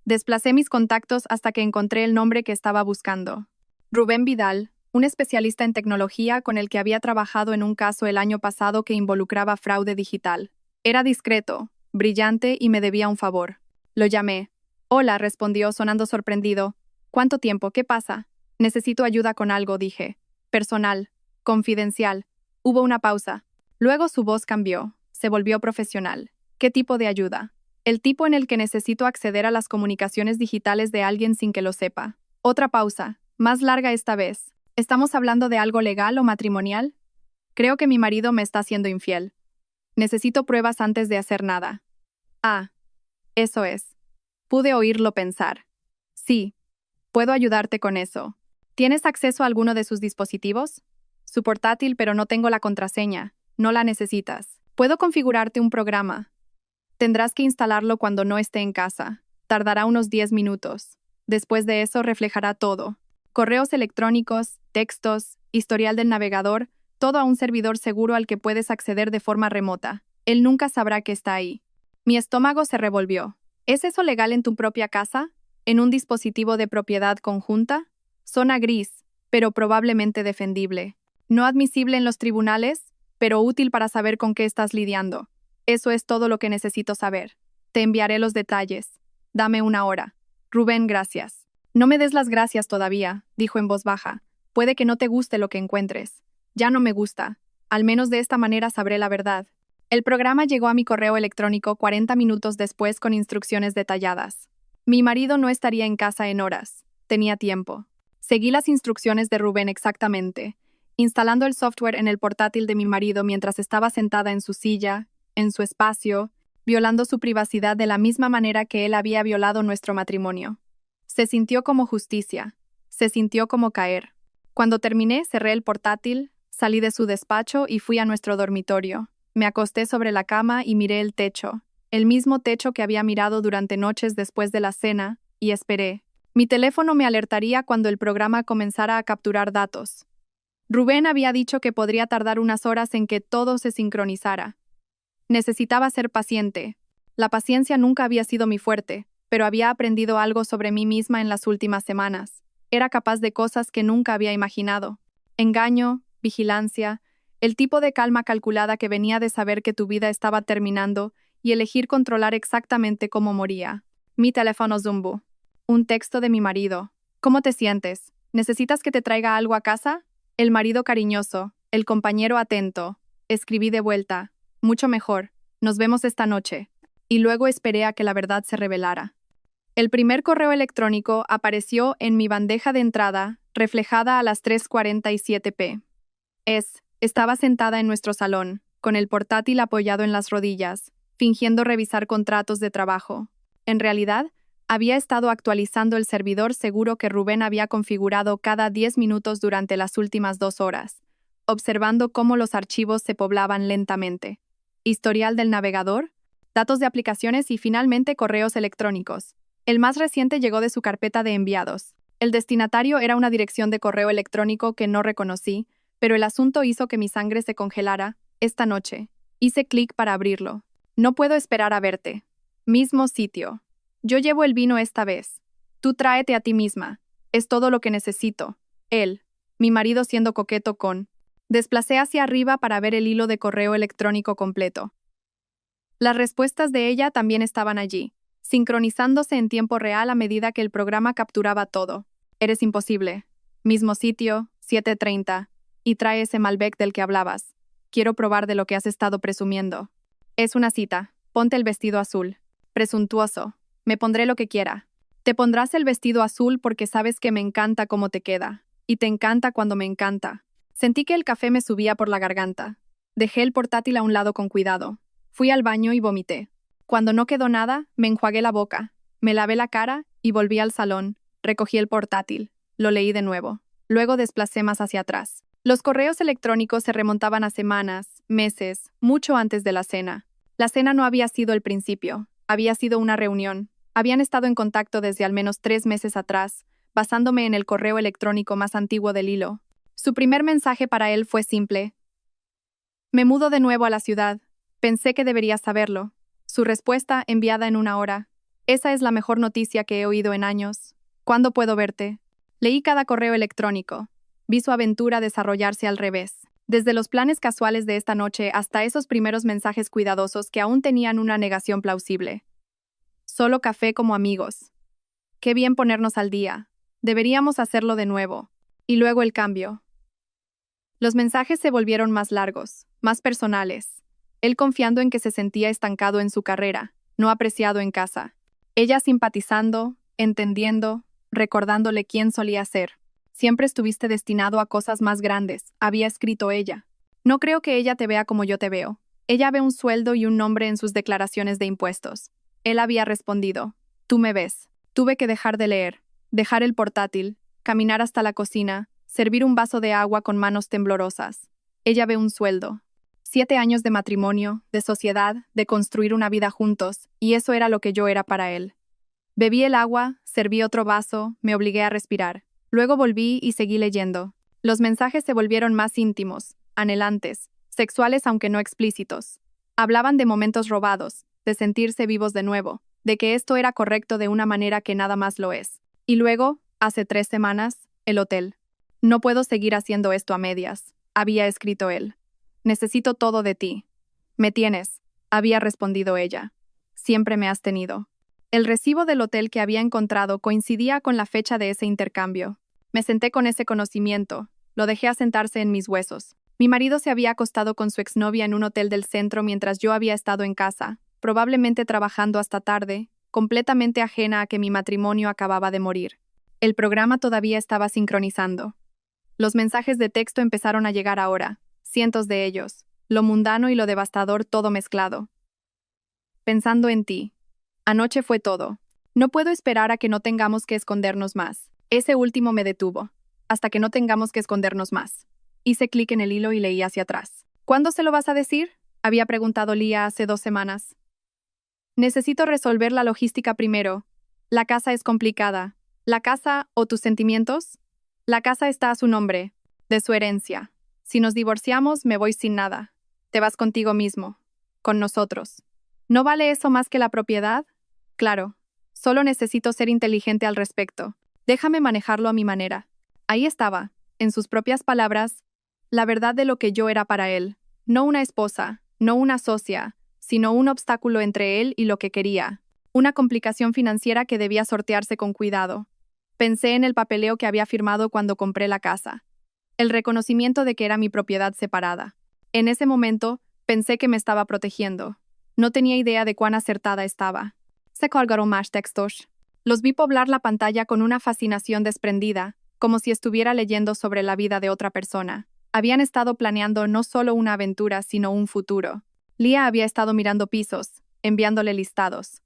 Speaker 1: Desplacé mis contactos hasta que encontré el nombre que estaba buscando. Rubén Vidal, un especialista en tecnología con el que había trabajado en un caso el año pasado que involucraba fraude digital. Era discreto, brillante y me debía un favor. Lo llamé. Hola, respondió sonando sorprendido. ¿Cuánto tiempo? ¿Qué pasa? Necesito ayuda con algo, dije. Personal. Confidencial. Hubo una pausa. Luego su voz cambió. Se volvió profesional. ¿Qué tipo de ayuda? El tipo en el que necesito acceder a las comunicaciones digitales de alguien sin que lo sepa. Otra pausa, más larga esta vez. ¿Estamos hablando de algo legal o matrimonial? Creo que mi marido me está siendo infiel. Necesito pruebas antes de hacer nada. Ah, eso es. Pude oírlo pensar. Sí, puedo ayudarte con eso. ¿Tienes acceso a alguno de sus dispositivos? Su portátil, pero no tengo la contraseña. No la necesitas. Puedo configurarte un programa. Tendrás que instalarlo cuando no esté en casa. Tardará unos 10 minutos. Después de eso reflejará todo. Correos electrónicos, textos, historial del navegador, todo a un servidor seguro al que puedes acceder de forma remota. Él nunca sabrá que está ahí. Mi estómago se revolvió. ¿Es eso legal en tu propia casa? ¿En un dispositivo de propiedad conjunta? Zona gris, pero probablemente defendible. No admisible en los tribunales, pero útil para saber con qué estás lidiando. Eso es todo lo que necesito saber. Te enviaré los detalles. Dame una hora. Rubén, gracias. No me des las gracias todavía, dijo en voz baja. Puede que no te guste lo que encuentres. Ya no me gusta. Al menos de esta manera sabré la verdad. El programa llegó a mi correo electrónico 40 minutos después con instrucciones detalladas. Mi marido no estaría en casa en horas. Tenía tiempo. Seguí las instrucciones de Rubén exactamente, instalando el software en el portátil de mi marido mientras estaba sentada en su silla, en su espacio, violando su privacidad de la misma manera que él había violado nuestro matrimonio. Se sintió como justicia, se sintió como caer. Cuando terminé, cerré el portátil, salí de su despacho y fui a nuestro dormitorio. Me acosté sobre la cama y miré el techo, el mismo techo que había mirado durante noches después de la cena, y esperé. Mi teléfono me alertaría cuando el programa comenzara a capturar datos. Rubén había dicho que podría tardar unas horas en que todo se sincronizara. Necesitaba ser paciente. La paciencia nunca había sido mi fuerte, pero había aprendido algo sobre mí misma en las últimas semanas. Era capaz de cosas que nunca había imaginado. Engaño, vigilancia, el tipo de calma calculada que venía de saber que tu vida estaba terminando y elegir controlar exactamente cómo moría. Mi teléfono Zumbu. Un texto de mi marido. ¿Cómo te sientes? ¿Necesitas que te traiga algo a casa? El marido cariñoso, el compañero atento. Escribí de vuelta. Mucho mejor. Nos vemos esta noche. Y luego esperé a que la verdad se revelara. El primer correo electrónico apareció en mi bandeja de entrada, reflejada a las 3:47 p. Estaba sentada en nuestro salón, con el portátil apoyado en las rodillas, fingiendo revisar contratos de trabajo. En realidad, había estado actualizando el servidor seguro que Rubén había configurado cada 10 minutos durante las últimas 2 horas, observando cómo los archivos se poblaban lentamente. Historial del navegador, datos de aplicaciones y finalmente correos electrónicos. El más reciente llegó de su carpeta de enviados. El destinatario era una dirección de correo electrónico que no reconocí, pero el asunto hizo que mi sangre se congelara. Esta noche. Hice clic para abrirlo. No puedo esperar a verte. Mismo sitio. Yo llevo el vino esta vez. Tú tráete a ti misma. Es todo lo que necesito. Él, mi marido siendo coqueto con. Desplacé hacia arriba para ver el hilo de correo electrónico completo. Las respuestas de ella también estaban allí, sincronizándose en tiempo real a medida que el programa capturaba todo. Eres imposible. Mismo sitio, 7:30. Y trae ese Malbec del que hablabas. Quiero probar de lo que has estado presumiendo. Es una cita. Ponte el vestido azul. Presuntuoso. Me pondré lo que quiera. Te pondrás el vestido azul porque sabes que me encanta cómo te queda. Y te encanta cuando me encanta. Sentí que el café me subía por la garganta. Dejé el portátil a un lado con cuidado. Fui al baño y vomité. Cuando no quedó nada, me enjuagué la boca. Me lavé la cara y volví al salón. Recogí el portátil. Lo leí de nuevo. Luego desplacé más hacia atrás. Los correos electrónicos se remontaban a semanas, meses, mucho antes de la cena. La cena no había sido el principio. Había sido una reunión. Habían estado en contacto desde al menos 3 meses atrás, basándome en el correo electrónico más antiguo del hilo. Su primer mensaje para él fue simple. Me mudo de nuevo a la ciudad. Pensé que deberías saberlo. Su respuesta, enviada en 1 hora. Esa es la mejor noticia que he oído en años. ¿Cuándo puedo verte? Leí cada correo electrónico. Vi su aventura desarrollarse al revés. Desde los planes casuales de esta noche hasta esos primeros mensajes cuidadosos que aún tenían una negación plausible. Solo café como amigos. Qué bien ponernos al día. Deberíamos hacerlo de nuevo. Y luego el cambio. Los mensajes se volvieron más largos, más personales. Él confiando en que se sentía estancado en su carrera, no apreciado en casa. Ella simpatizando, entendiendo, recordándole quién solía ser. Siempre estuviste destinado a cosas más grandes, había escrito ella. No creo que ella te vea como yo te veo. Ella ve un sueldo y un nombre en sus declaraciones de impuestos. Él había respondido, tú me ves. Tuve que dejar de leer, dejar el portátil, caminar hasta la cocina, servir un vaso de agua con manos temblorosas. Ella ve un sueldo. 7 años de matrimonio, de sociedad, de construir una vida juntos, y eso era lo que yo era para él. Bebí el agua, serví otro vaso, me obligué a respirar. Luego volví y seguí leyendo. Los mensajes se volvieron más íntimos, anhelantes, sexuales aunque no explícitos. Hablaban de momentos robados, de sentirse vivos de nuevo, de que esto era correcto de una manera que nada más lo es. Y luego, hace 3 semanas, el hotel. No puedo seguir haciendo esto a medias, había escrito él. Necesito todo de ti. Me tienes, había respondido ella. Siempre me has tenido. El recibo del hotel que había encontrado coincidía con la fecha de ese intercambio. Me senté con ese conocimiento, lo dejé asentarse en mis huesos. Mi marido se había acostado con su exnovia en un hotel del centro mientras yo había estado en casa, probablemente trabajando hasta tarde, completamente ajena a que mi matrimonio acababa de morir. El programa todavía estaba sincronizando. Los mensajes de texto empezaron a llegar ahora, cientos de ellos, lo mundano y lo devastador todo mezclado. Pensando en ti. Anoche fue todo. No puedo esperar a que no tengamos que escondernos más. Ese último me detuvo. Hasta que no tengamos que escondernos más. Hice clic en el hilo y leí hacia atrás. ¿Cuándo se lo vas a decir? Había preguntado Lía hace 2 semanas. Necesito resolver la logística primero. La casa es complicada. ¿La casa o tus sentimientos? La casa está a su nombre, de su herencia. Si nos divorciamos, me voy sin nada. Te vas contigo mismo. Con nosotros. ¿No vale eso más que la propiedad? Claro. Solo necesito ser inteligente al respecto. Déjame manejarlo a mi manera. Ahí estaba, en sus propias palabras, la verdad de lo que yo era para él. No una esposa, no una socia, sino un obstáculo entre él y lo que quería. Una complicación financiera que debía sortearse con cuidado. Pensé en el papeleo que había firmado cuando compré la casa. El reconocimiento de que era mi propiedad separada. En ese momento, pensé que me estaba protegiendo. No tenía idea de cuán acertada estaba. Se colgaron más textos. Los vi poblar la pantalla con una fascinación desprendida, como si estuviera leyendo sobre la vida de otra persona. Habían estado planeando no solo una aventura, sino un futuro. Lia había estado mirando pisos, enviándole listados.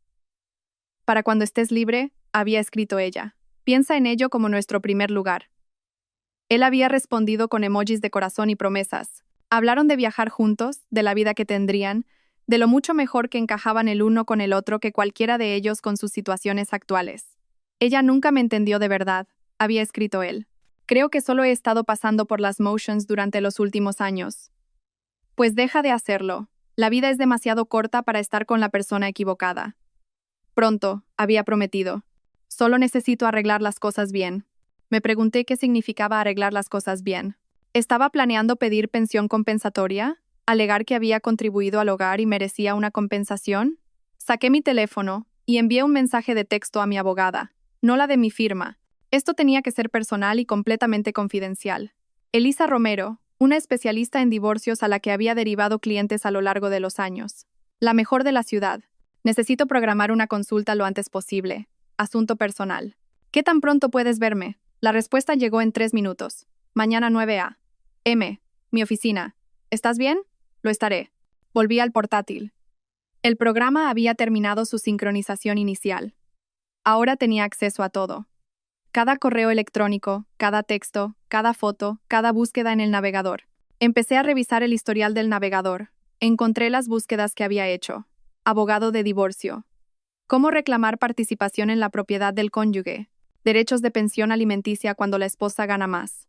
Speaker 1: Para cuando estés libre, había escrito ella. Piensa en ello como nuestro primer lugar. Él había respondido con emojis de corazón y promesas. Hablaron de viajar juntos, de la vida que tendrían, de lo mucho mejor que encajaban el uno con el otro que cualquiera de ellos con sus situaciones actuales. Ella nunca me entendió de verdad, había escrito él. Creo que solo he estado pasando por las motions durante los últimos años. Pues deja de hacerlo. La vida es demasiado corta para estar con la persona equivocada. Pronto, había prometido. Solo necesito arreglar las cosas bien. Me pregunté qué significaba arreglar las cosas bien. ¿Estaba planeando pedir pensión compensatoria? ¿Alegar que había contribuido al hogar y merecía una compensación? Saqué mi teléfono y envié un mensaje de texto a mi abogada, no la de mi firma. Esto tenía que ser personal y completamente confidencial. Elisa Romero, una especialista en divorcios a la que había derivado clientes a lo largo de los años. La mejor de la ciudad. Necesito programar una consulta lo antes posible. Asunto personal. ¿Qué tan pronto puedes verme? La respuesta llegó en 3 minutos. Mañana 9 a.m. Mi oficina. ¿Estás bien? Lo estaré. Volví al portátil. El programa había terminado su sincronización inicial. Ahora tenía acceso a todo. Cada correo electrónico, cada texto, cada foto, cada búsqueda en el navegador. Empecé a revisar el historial del navegador. Encontré las búsquedas que había hecho. Abogado de divorcio. ¿Cómo reclamar participación en la propiedad del cónyuge? Derechos de pensión alimenticia cuando la esposa gana más.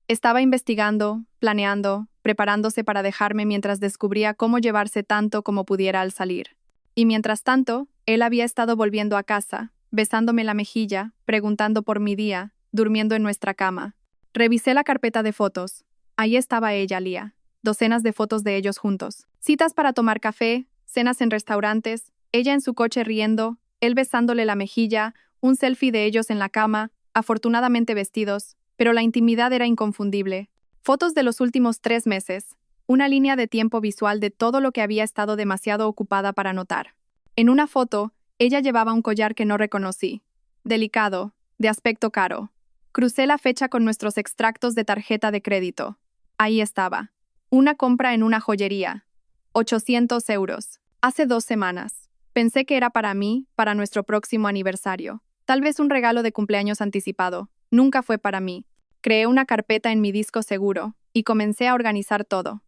Speaker 1: Estaba investigando, planeando, preparándose para dejarme mientras descubría cómo llevarse tanto como pudiera al salir. Y mientras tanto, él había estado volviendo a casa, besándome la mejilla, preguntando por mi día, durmiendo en nuestra cama. Revisé la carpeta de fotos. Ahí estaba ella, Lia. Docenas de fotos de ellos juntos. Citas para tomar café, cenas en restaurantes, ella en su coche riendo, él besándole la mejilla, un selfie de ellos en la cama, afortunadamente vestidos, pero la intimidad era inconfundible. Fotos de los últimos 3 meses, una línea de tiempo visual de todo lo que había estado demasiado ocupada para notar. En una foto, ella llevaba un collar que no reconocí. Delicado, de aspecto caro. Crucé la fecha con nuestros extractos de tarjeta de crédito. Ahí estaba. Una compra en una joyería. 800 euros. Hace 2 semanas. Pensé que era para mí, para nuestro próximo aniversario. Tal vez un regalo de cumpleaños anticipado. Nunca fue para mí. Creé una carpeta en mi disco seguro y comencé a organizar todo.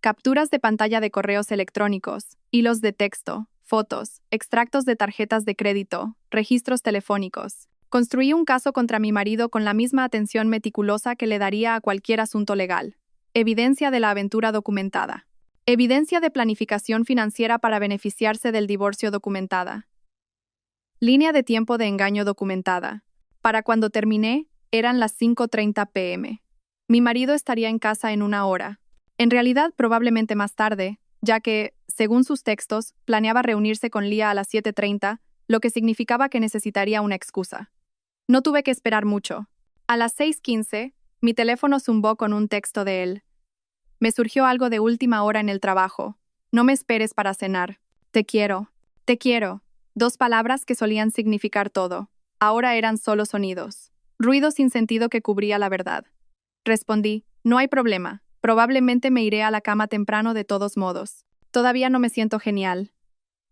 Speaker 1: Capturas de pantalla de correos electrónicos, hilos de texto, fotos, extractos de tarjetas de crédito, registros telefónicos. Construí un caso contra mi marido con la misma atención meticulosa que le daría a cualquier asunto legal. Evidencia de la aventura documentada. Evidencia de planificación financiera para beneficiarse del divorcio documentada. Línea de tiempo de engaño documentada. Para cuando terminé, eran las 5:30 p.m. Mi marido estaría en casa en 1 hora. En realidad, probablemente más tarde, ya que, según sus textos, planeaba reunirse con Lia a las 7:30, lo que significaba que necesitaría una excusa. No tuve que esperar mucho. A las 6:15, mi teléfono zumbó con un texto de él. Me surgió algo de última hora en el trabajo. No me esperes para cenar. Te quiero. Te quiero. 2 palabras que solían significar todo. Ahora eran solo sonidos. Ruido sin sentido que cubría la verdad. Respondí, no hay problema. Probablemente me iré a la cama temprano de todos modos. Todavía no me siento genial.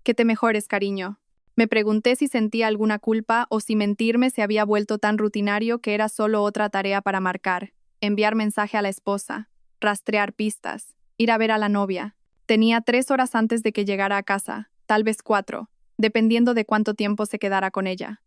Speaker 1: Que te mejores, cariño. Me pregunté si sentía alguna culpa o si mentirme se había vuelto tan rutinario que era solo otra tarea para marcar, enviar mensaje a la esposa, rastrear pistas, ir a ver a la novia. Tenía 3 horas antes de que llegara a casa, tal vez 4, dependiendo de cuánto tiempo se quedara con ella.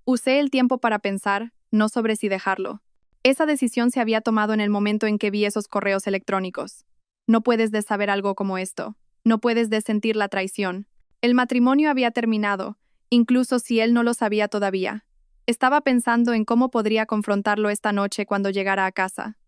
Speaker 1: Usé el tiempo para pensar, no sobre si dejarlo. Esa decisión se había tomado en el momento en que vi esos correos electrónicos. No puedes saber algo como esto. No puedes sentir la traición. El matrimonio había terminado, incluso si él no lo sabía todavía. Estaba pensando en cómo podría confrontarlo esta noche cuando llegara a casa.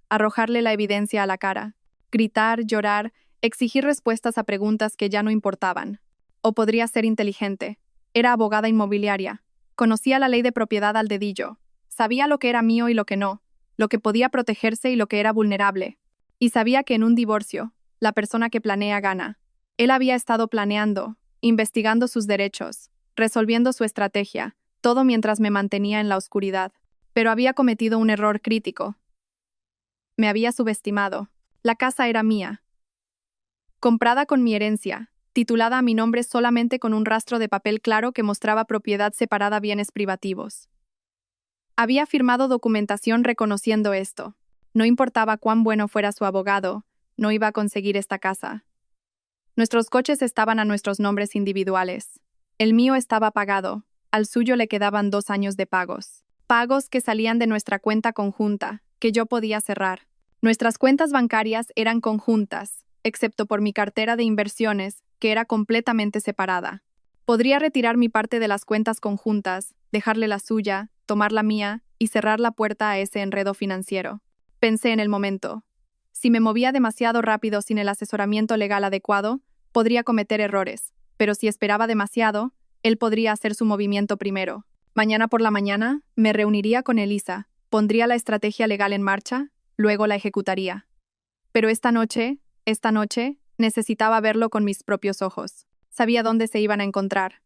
Speaker 1: Arrojarle la evidencia a la cara. Gritar, llorar, exigir respuestas a preguntas que ya no importaban. O podría ser inteligente. Era abogada inmobiliaria. Conocía la ley de propiedad al dedillo. Sabía lo que era mío y lo que no, lo que podía protegerse y lo que era vulnerable. Y sabía que en un divorcio, la persona que planea gana. Él había estado planeando, investigando sus derechos, resolviendo su estrategia, todo mientras me mantenía en la oscuridad. Pero había cometido un error crítico. Me había subestimado. La casa era mía. Comprada con mi herencia, titulada a mi nombre solamente con un rastro de papel claro que mostraba propiedad separada bienes privativos. Había firmado documentación reconociendo esto. No importaba cuán bueno fuera su abogado, no iba a conseguir esta casa. Nuestros coches estaban a nuestros nombres individuales. El mío estaba pagado, al suyo le quedaban 2 años de pagos. Pagos que salían de nuestra cuenta conjunta, que yo podía cerrar. Nuestras cuentas bancarias eran conjuntas, excepto por mi cartera de inversiones, que era completamente separada. Podría retirar mi parte de las cuentas conjuntas, dejarle la suya, tomar la mía y cerrar la puerta a ese enredo financiero. Pensé en el momento. Si me movía demasiado rápido sin el asesoramiento legal adecuado, podría cometer errores, pero si esperaba demasiado, él podría hacer su movimiento primero. Mañana por la mañana, me reuniría con Elisa, pondría la estrategia legal en marcha, luego la ejecutaría. Pero esta noche, necesitaba verlo con mis propios ojos. Sabía dónde se iban a encontrar.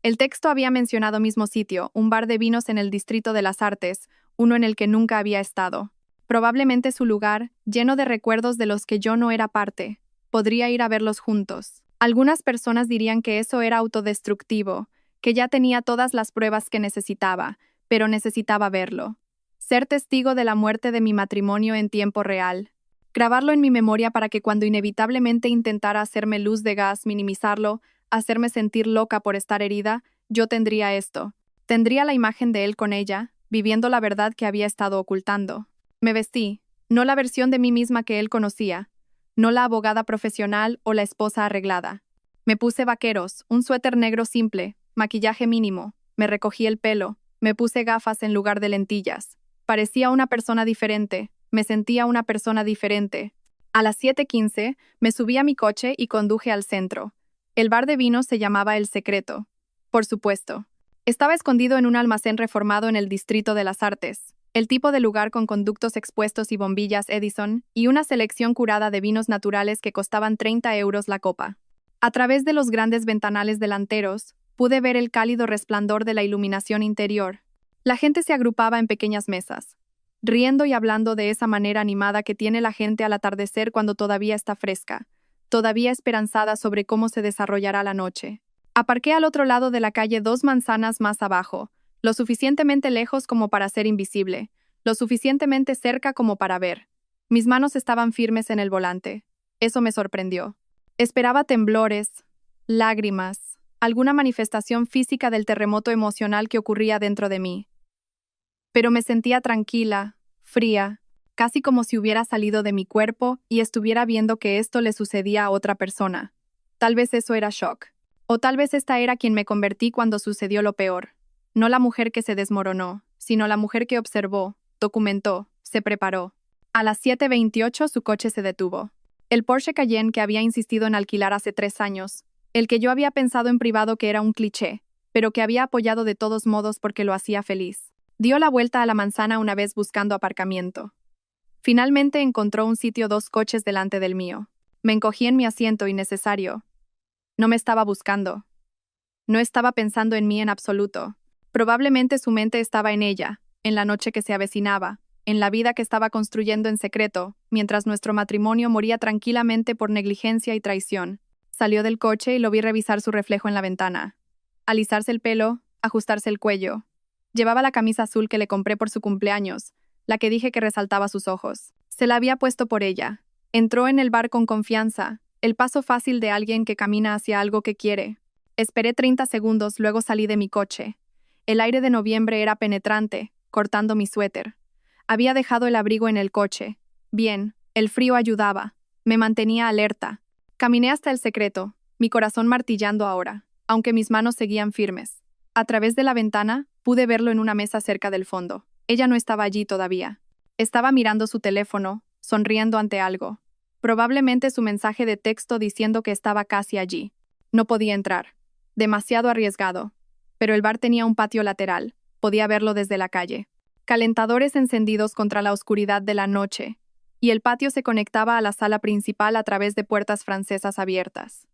Speaker 1: El texto había mencionado mismo sitio, un bar de vinos en el Distrito de las Artes, uno en el que nunca había estado. Probablemente su lugar, lleno de recuerdos de los que yo no era parte. Podría ir a verlos juntos. Algunas personas dirían que eso era autodestructivo, que ya tenía todas las pruebas que necesitaba, pero necesitaba verlo. Ser testigo de la muerte de mi matrimonio en tiempo real. Grabarlo en mi memoria para que cuando inevitablemente intentara hacerme luz de gas, minimizarlo, hacerme sentir loca por estar herida, yo tendría esto. Tendría la imagen de él con ella, viviendo la verdad que había estado ocultando. Me vestí, no la versión de mí misma que él conocía, no la abogada profesional o la esposa arreglada. Me puse vaqueros, un suéter negro simple, maquillaje mínimo, me recogí el pelo, me puse gafas en lugar de lentillas. Parecía una persona diferente, me sentía una persona diferente. A las 7:15 me subí a mi coche y conduje al centro. El bar de vinos se llamaba El Secreto. Por supuesto. Estaba escondido en un almacén reformado en el Distrito de las Artes, el tipo de lugar con conductos expuestos y bombillas Edison, y una selección curada de vinos naturales que costaban 30 euros la copa. A través de los grandes ventanales delanteros, pude ver el cálido resplandor de la iluminación interior. La gente se agrupaba en pequeñas mesas, riendo y hablando de esa manera animada que tiene la gente al atardecer cuando todavía está fresca, todavía esperanzada sobre cómo se desarrollará la noche. Aparqué al otro lado de la calle 2 manzanas más abajo, lo suficientemente lejos como para ser invisible, lo suficientemente cerca como para ver. Mis manos estaban firmes en el volante. Eso me sorprendió. Esperaba temblores, lágrimas, alguna manifestación física del terremoto emocional que ocurría dentro de mí. Pero me sentía tranquila, fría, casi como si hubiera salido de mi cuerpo y estuviera viendo que esto le sucedía a otra persona. Tal vez eso era shock. O tal vez esta era quien me convertí cuando sucedió lo peor. No la mujer que se desmoronó, sino la mujer que observó, documentó, se preparó. A las 7:28 su coche se detuvo. El Porsche Cayenne que había insistido en alquilar hace 3 años, el que yo había pensado en privado que era un cliché, pero que había apoyado de todos modos porque lo hacía feliz. Dio la vuelta a la manzana una vez buscando aparcamiento. Finalmente encontró un sitio 2 coches delante del mío. Me encogí en mi asiento innecesario. No me estaba buscando. No estaba pensando en mí en absoluto. Probablemente su mente estaba en ella, en la noche que se avecinaba, en la vida que estaba construyendo en secreto, mientras nuestro matrimonio moría tranquilamente por negligencia y traición. Salió del coche y lo vi revisar su reflejo en la ventana. Alisarse el pelo, ajustarse el cuello. Llevaba la camisa azul que le compré por su cumpleaños, la que dije que resaltaba sus ojos. Se la había puesto por ella. Entró en el bar con confianza, el paso fácil de alguien que camina hacia algo que quiere. Esperé 30 segundos, luego salí de mi coche. El aire de noviembre era penetrante, cortando mi suéter. Había dejado el abrigo en el coche. Bien, el frío ayudaba. Me mantenía alerta. Caminé hasta El Secreto, mi corazón martillando ahora, aunque mis manos seguían firmes. A través de la ventana, Pude verlo en una mesa cerca del fondo. Ella no estaba allí todavía. Estaba mirando su teléfono, sonriendo ante algo. Probablemente su mensaje de texto diciendo que estaba casi allí. No podía entrar. Demasiado arriesgado. Pero el bar tenía un patio lateral. Podía verlo desde la calle. Calentadores encendidos contra la oscuridad de la noche. Y el patio se conectaba a la sala principal a través de puertas francesas abiertas.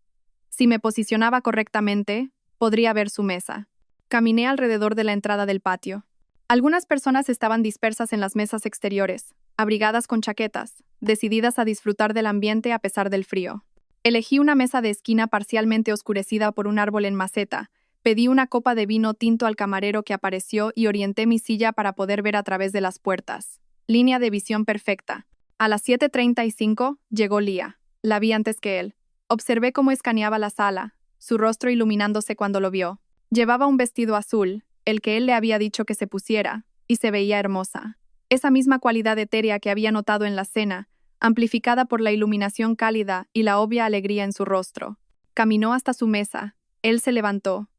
Speaker 1: Si me posicionaba correctamente, podría ver su mesa. Caminé alrededor de la entrada del patio. Algunas personas estaban dispersas en las mesas exteriores, abrigadas con chaquetas, decididas a disfrutar del ambiente a pesar del frío. Elegí una mesa de esquina parcialmente oscurecida por un árbol en maceta, pedí una copa de vino tinto al camarero que apareció y orienté mi silla para poder ver a través de las puertas. Línea de visión perfecta. A las 7:35 llegó Lía. La vi antes que él. Observé cómo escaneaba la sala, su rostro iluminándose cuando lo vio. Llevaba un vestido azul, el que él le había dicho que se pusiera, y se veía hermosa. Esa misma cualidad etérea que había notado en la cena, amplificada por la iluminación cálida y la obvia alegría en su rostro. Caminó hasta su mesa. Él se levantó.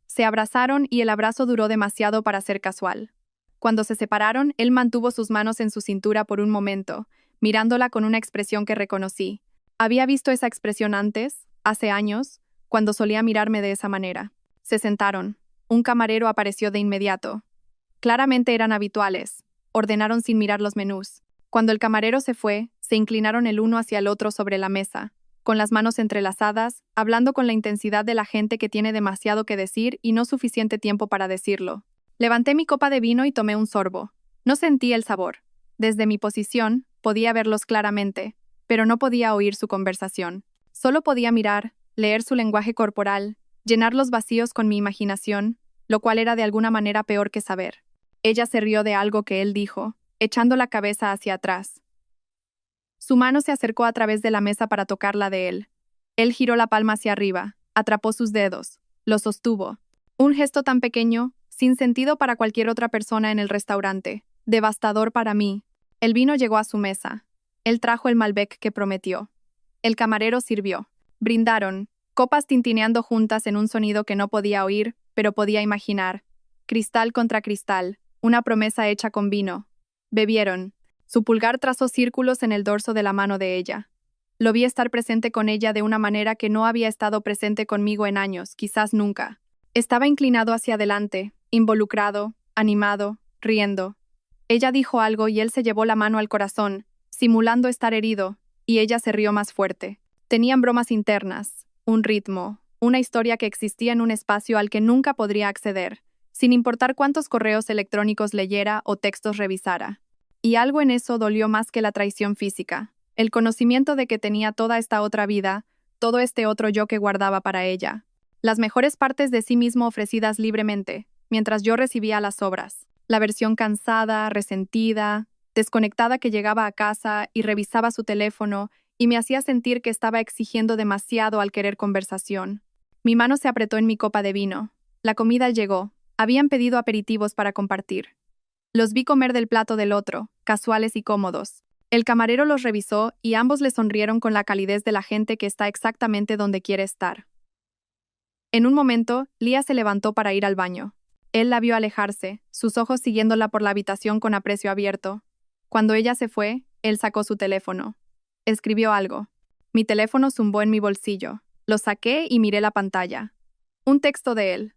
Speaker 1: Se abrazaron y el abrazo duró demasiado para ser casual. Cuando se separaron, él mantuvo sus manos en su cintura por un momento, mirándola con una expresión que reconocí. Había visto esa expresión antes, hace años, cuando solía mirarme de esa manera. Se sentaron. Un camarero apareció de inmediato. Claramente eran habituales. Ordenaron sin mirar los menús. Cuando el camarero se fue, se inclinaron el uno hacia el otro sobre la mesa, con las manos entrelazadas, hablando con la intensidad de la gente que tiene demasiado que decir y no suficiente tiempo para decirlo. Levanté mi copa de vino y tomé un sorbo. No sentí el sabor. Desde mi posición, podía verlos claramente, pero no podía oír su conversación. Solo podía mirar, leer su lenguaje corporal, llenar los vacíos con mi imaginación, lo cual era de alguna manera peor que saber. Ella se rió de algo que él dijo, echando la cabeza hacia atrás. Su mano se acercó a través de la mesa para tocar la de él. Él giró la palma hacia arriba, atrapó sus dedos, lo sostuvo. Un gesto tan pequeño, sin sentido para cualquier otra persona en el restaurante, devastador para mí. El vino llegó a su mesa. Él trajo el Malbec que prometió. El camarero sirvió. Brindaron, copas tintineando juntas en un sonido que no podía oír, pero podía imaginar. Cristal contra cristal, una promesa hecha con vino. Bebieron. Su pulgar trazó círculos en el dorso de la mano de ella. Lo vi estar presente con ella de una manera que no había estado presente conmigo en años, quizás nunca. Estaba inclinado hacia adelante, involucrado, animado, riendo. Ella dijo algo y él se llevó la mano al corazón, simulando estar herido, y ella se rió más fuerte. Tenían bromas internas, un ritmo, una historia que existía en un espacio al que nunca podría acceder, sin importar cuántos correos electrónicos leyera o textos revisara. Y algo en eso dolió más que la traición física, el conocimiento de que tenía toda esta otra vida, todo este otro yo que guardaba para ella. Las mejores partes de sí mismo ofrecidas libremente, mientras yo recibía las obras. La versión cansada, resentida, desconectada que llegaba a casa y revisaba su teléfono y me hacía sentir que estaba exigiendo demasiado al querer conversación. Mi mano se apretó en mi copa de vino. La comida llegó. Habían pedido aperitivos para compartir. Los vi comer del plato del otro, casuales y cómodos. El camarero los revisó y ambos le sonrieron con la calidez de la gente que está exactamente donde quiere estar. En un momento, Lía se levantó para ir al baño. Él la vio alejarse, sus ojos siguiéndola por la habitación con aprecio abierto. Cuando ella se fue, él sacó su teléfono. Escribió algo. Mi teléfono zumbó en mi bolsillo. Lo saqué y miré la pantalla. Un texto de él.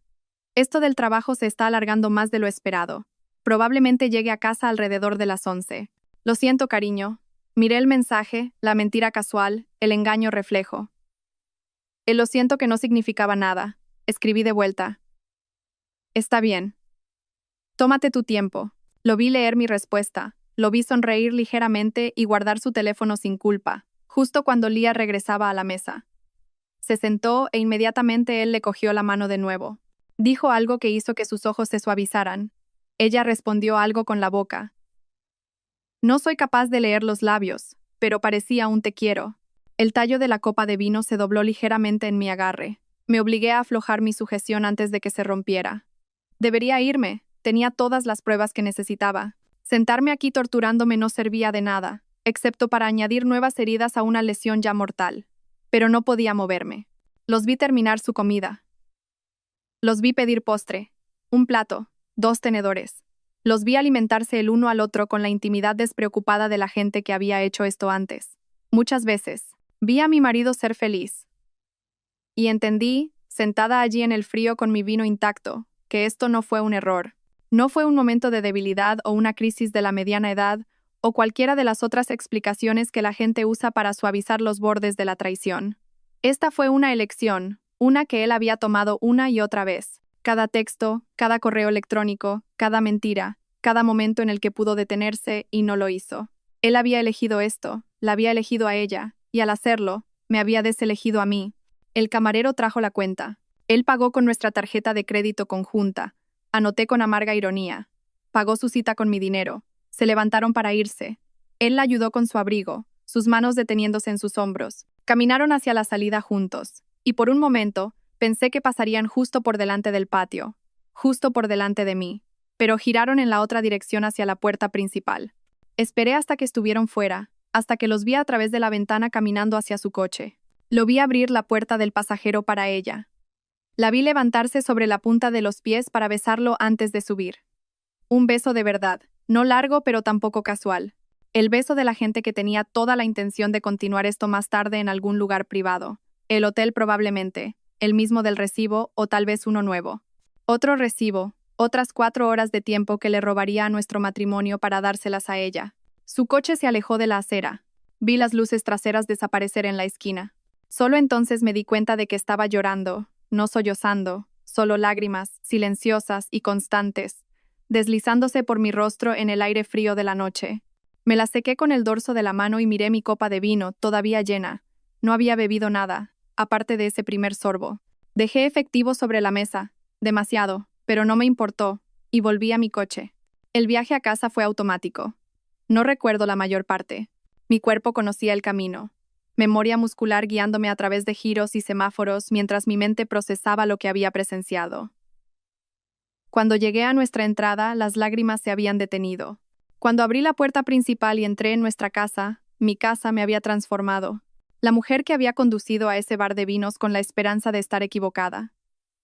Speaker 1: Esto del trabajo se está alargando más de lo esperado. Probablemente llegue a casa alrededor de las 11. Lo siento, cariño. Miré el mensaje, la mentira casual, el engaño reflejo. El lo siento que no significaba nada. Escribí de vuelta. Está bien. Tómate tu tiempo. Lo vi leer mi respuesta. Lo vi sonreír ligeramente y guardar su teléfono sin culpa, justo cuando Lía regresaba a la mesa. Se sentó e inmediatamente él le cogió la mano de nuevo. Dijo algo que hizo que sus ojos se suavizaran. Ella respondió algo con la boca. No soy capaz de leer los labios, pero parecía un te quiero. El tallo de la copa de vino se dobló ligeramente en mi agarre. Me obligué a aflojar mi sujeción antes de que se rompiera. Debería irme. Tenía todas las pruebas que necesitaba. Sentarme aquí torturándome no servía de nada, excepto para añadir nuevas heridas a una lesión ya mortal. Pero no podía moverme. Los vi terminar su comida. Los vi pedir postre. Un plato, 2 tenedores. Los vi alimentarse el uno al otro con la intimidad despreocupada de la gente que había hecho esto antes. Muchas veces, vi a mi marido ser feliz. Y entendí, sentada allí en el frío con mi vino intacto, que esto no fue un error. No fue un momento de debilidad o una crisis de la mediana edad, o cualquiera de las otras explicaciones que la gente usa para suavizar los bordes de la traición. Esta fue una elección, una que él había tomado una y otra vez. Cada texto, cada correo electrónico, cada mentira, cada momento en el que pudo detenerse y no lo hizo. Él había elegido esto, la había elegido a ella, y al hacerlo, me había deselegido a mí. El camarero trajo la cuenta. Él pagó con nuestra tarjeta de crédito conjunta. Anoté con amarga ironía. Pagó su cita con mi dinero. Se levantaron para irse. Él la ayudó con su abrigo, sus manos deteniéndose en sus hombros. Caminaron hacia la salida juntos, y por un momento pensé que pasarían justo por delante del patio, justo por delante de mí, pero giraron en la otra dirección hacia la puerta principal. Esperé hasta que estuvieron fuera, hasta que los vi a través de la ventana caminando hacia su coche. Lo vi abrir la puerta del pasajero para ella. La vi levantarse sobre la punta de los pies para besarlo antes de subir. Un beso de verdad, no largo pero tampoco casual. El beso de la gente que tenía toda la intención de continuar esto más tarde en algún lugar privado. El hotel probablemente, el mismo del recibo o tal vez uno nuevo. Otro recibo, otras 4 horas de tiempo que le robaría a nuestro matrimonio para dárselas a ella. Su coche se alejó de la acera. Vi las luces traseras desaparecer en la esquina. Solo entonces me di cuenta de que estaba llorando, no sollozando, solo lágrimas, silenciosas y constantes, deslizándose por mi rostro en el aire frío de la noche. Me la sequé con el dorso de la mano y miré mi copa de vino, todavía llena. No había bebido nada, aparte de ese primer sorbo. Dejé efectivo sobre la mesa, demasiado, pero no me importó, y volví a mi coche. El viaje a casa fue automático. No recuerdo la mayor parte. Mi cuerpo conocía el camino. Memoria muscular guiándome a través de giros y semáforos mientras mi mente procesaba lo que había presenciado. Cuando llegué a nuestra entrada, las lágrimas se habían detenido. Cuando abrí la puerta principal y entré en nuestra casa, mi casa me había transformado. La mujer que había conducido a ese bar de vinos con la esperanza de estar equivocada,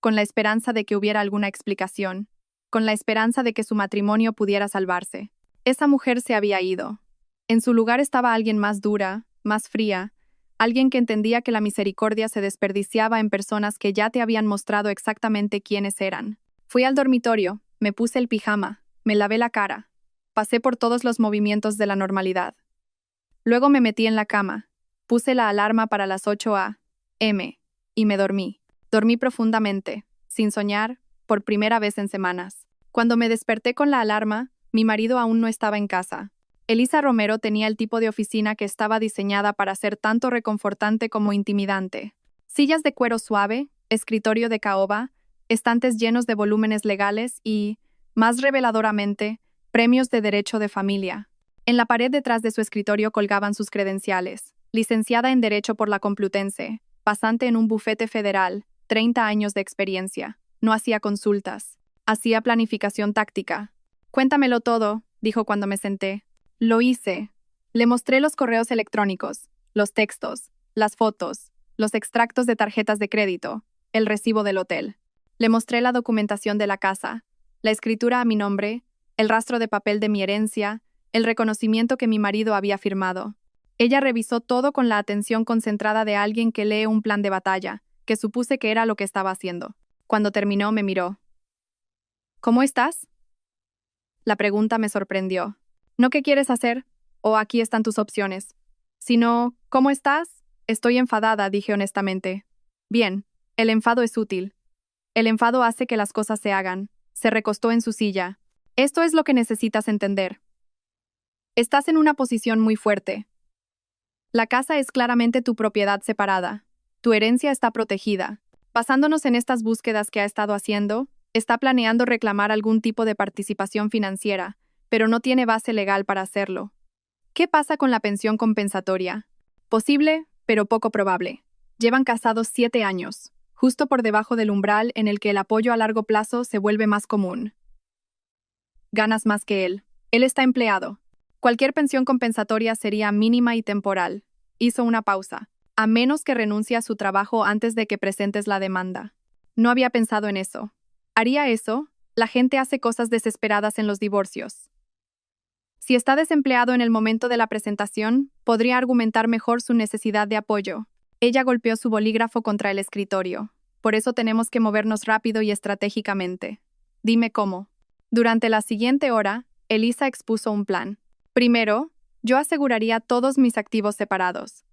Speaker 1: con la esperanza de que hubiera alguna explicación, con la esperanza de que su matrimonio pudiera salvarse. Esa mujer se había ido. En su lugar estaba alguien más dura, más fría, alguien que entendía que la misericordia se desperdiciaba en personas que ya te habían mostrado exactamente quiénes eran. Fui al dormitorio, me puse el pijama, me lavé la cara, pasé por todos los movimientos de la normalidad. Luego me metí en la cama, puse la alarma para las 8 a.m. y me dormí. Dormí profundamente, sin soñar, por primera vez en semanas. Cuando me desperté con la alarma, mi marido aún no estaba en casa. Elisa Romero tenía el tipo de oficina que estaba diseñada para ser tanto reconfortante como intimidante. Sillas de cuero suave, escritorio de caoba, estantes llenos de volúmenes legales y, más reveladoramente, premios de derecho de familia. En la pared detrás de su escritorio colgaban sus credenciales. Licenciada en Derecho por la Complutense, pasante en un bufete federal, 30 años de experiencia. No hacía consultas. Hacía planificación táctica. «Cuéntamelo todo», dijo cuando me senté. Lo hice. Le mostré los correos electrónicos, los textos, las fotos, los extractos de tarjetas de crédito, el recibo del hotel. Le mostré la documentación de la casa, la escritura a mi nombre, el rastro de papel de mi herencia, el reconocimiento que mi marido había firmado. Ella revisó todo con la atención concentrada de alguien que lee un plan de batalla, que supuse que era lo que estaba haciendo. Cuando terminó, me miró. «¿Cómo estás?» La pregunta me sorprendió. No «¿qué quieres hacer?» o «aquí están tus opciones», sino «¿cómo estás?» Estoy enfadada, dije honestamente. Bien, el enfado es útil. El enfado hace que las cosas se hagan. Se recostó en su silla. Esto es lo que necesitas entender. Estás en una posición muy fuerte. La casa es claramente tu propiedad separada. Tu herencia está protegida. Basándonos en estas búsquedas que ha estado haciendo, está planeando reclamar algún tipo de participación financiera, pero no tiene base legal para hacerlo. ¿Qué pasa con la pensión compensatoria? Posible, pero poco probable. Llevan casados 7 años, justo por debajo del umbral en el que el apoyo a largo plazo se vuelve más común. Ganas más que él. Él está empleado. Cualquier pensión compensatoria sería mínima y temporal. Hizo una pausa. A menos que renuncie a su trabajo antes de que presentes la demanda. No había pensado en eso. ¿Haría eso? La gente hace cosas desesperadas en los divorcios. Si está desempleado en el momento de la presentación, podría argumentar mejor su necesidad de apoyo. Ella golpeó su bolígrafo contra el escritorio. Por eso tenemos que movernos rápido y estratégicamente. Dime cómo. Durante la siguiente hora, Elisa expuso un plan. Primero, yo aseguraría todos mis activos separados.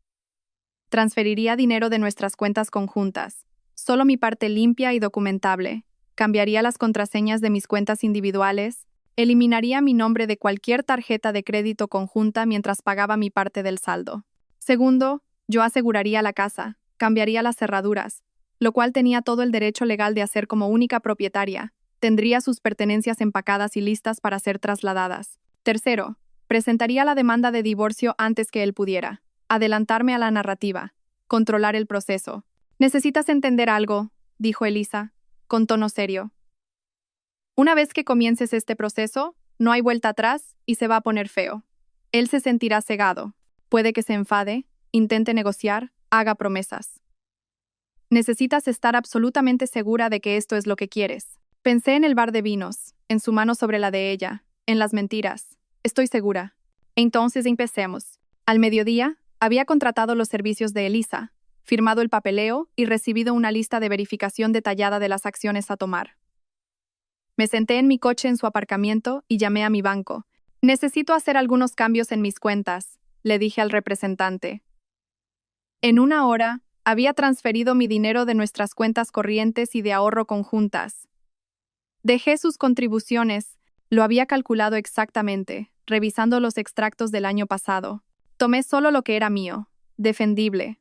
Speaker 1: Transferiría dinero de nuestras cuentas conjuntas, solo mi parte limpia y documentable. Cambiaría las contraseñas de mis cuentas individuales. Eliminaría mi nombre de cualquier tarjeta de crédito conjunta mientras pagaba mi parte del saldo. Segundo, yo aseguraría la casa, cambiaría las cerraduras, lo cual tenía todo el derecho legal de hacer como única propietaria. Tendría sus pertenencias empacadas y listas para ser trasladadas. Tercero, presentaría la demanda de divorcio antes que él pudiera. Adelantarme a la narrativa. Controlar el proceso. Necesitas entender algo, dijo Elisa, con tono serio. Una vez que comiences este proceso, no hay vuelta atrás y se va a poner feo. Él se sentirá cegado. Puede que se enfade, intente negociar, haga promesas. Necesitas estar absolutamente segura de que esto es lo que quieres. Pensé en el bar de vinos, en su mano sobre la de ella, en las mentiras. Estoy segura. Entonces empecemos. Al mediodía, había contratado los servicios de Elisa, firmado el papeleo y recibido una lista de verificación detallada de las acciones a tomar. Me senté en mi coche en su aparcamiento y llamé a mi banco. Necesito hacer algunos cambios en mis cuentas, le dije al representante. En una hora, había transferido mi dinero de nuestras cuentas corrientes y de ahorro conjuntas. Dejé sus contribuciones, lo había calculado exactamente, revisando los extractos del año pasado. Tomé solo lo que era mío, defendible.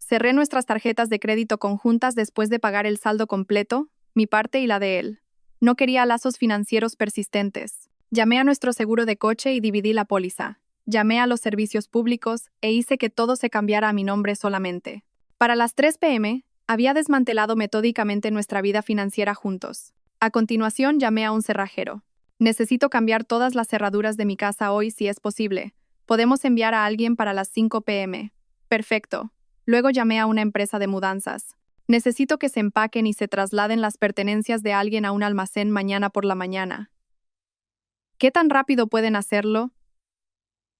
Speaker 1: Cerré nuestras tarjetas de crédito conjuntas después de pagar el saldo completo, mi parte y la de él. No quería lazos financieros persistentes. Llamé a nuestro seguro de coche y dividí la póliza. Llamé a los servicios públicos e hice que todo se cambiara a mi nombre solamente. Para las 3 p.m., había desmantelado metódicamente nuestra vida financiera juntos. A continuación llamé a un cerrajero. Necesito cambiar todas las cerraduras de mi casa hoy si es posible. Podemos enviar a alguien para las 5 p.m. Perfecto. Luego llamé a una empresa de mudanzas. Necesito que se empaquen y se trasladen las pertenencias de alguien a un almacén mañana por la mañana. ¿Qué tan rápido pueden hacerlo?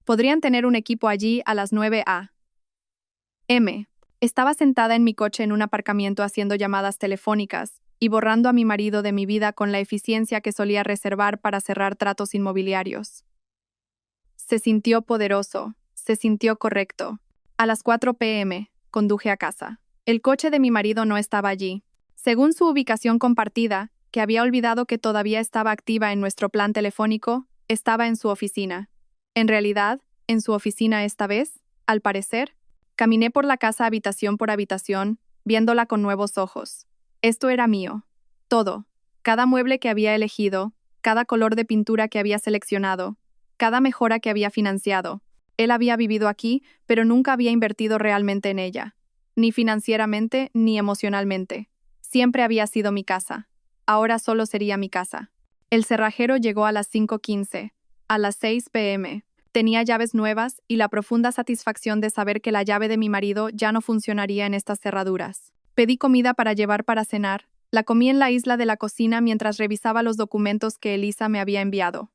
Speaker 1: Podrían tener un equipo allí a las 9 a.m. Estaba sentada en mi coche en un aparcamiento haciendo llamadas telefónicas y borrando a mi marido de mi vida con la eficiencia que solía reservar para cerrar tratos inmobiliarios. Se sintió poderoso, se sintió correcto. A las 4 p.m., conduje a casa. El coche de mi marido no estaba allí. Según su ubicación compartida, que había olvidado que todavía estaba activa en nuestro plan telefónico, estaba en su oficina. En realidad, en su oficina esta vez, al parecer, caminé por la casa habitación por habitación, viéndola con nuevos ojos. Esto era mío. Todo. Cada mueble que había elegido, cada color de pintura que había seleccionado, cada mejora que había financiado. Él había vivido aquí, pero nunca había invertido realmente en ella. Ni financieramente, ni emocionalmente. Siempre había sido mi casa. Ahora solo sería mi casa. El cerrajero llegó a las 5:15. A las 6 p.m. Tenía llaves nuevas y la profunda satisfacción de saber que la llave de mi marido ya no funcionaría en estas cerraduras. Pedí comida para llevar para cenar. La comí en la isla de la cocina mientras revisaba los documentos que Elisa me había enviado.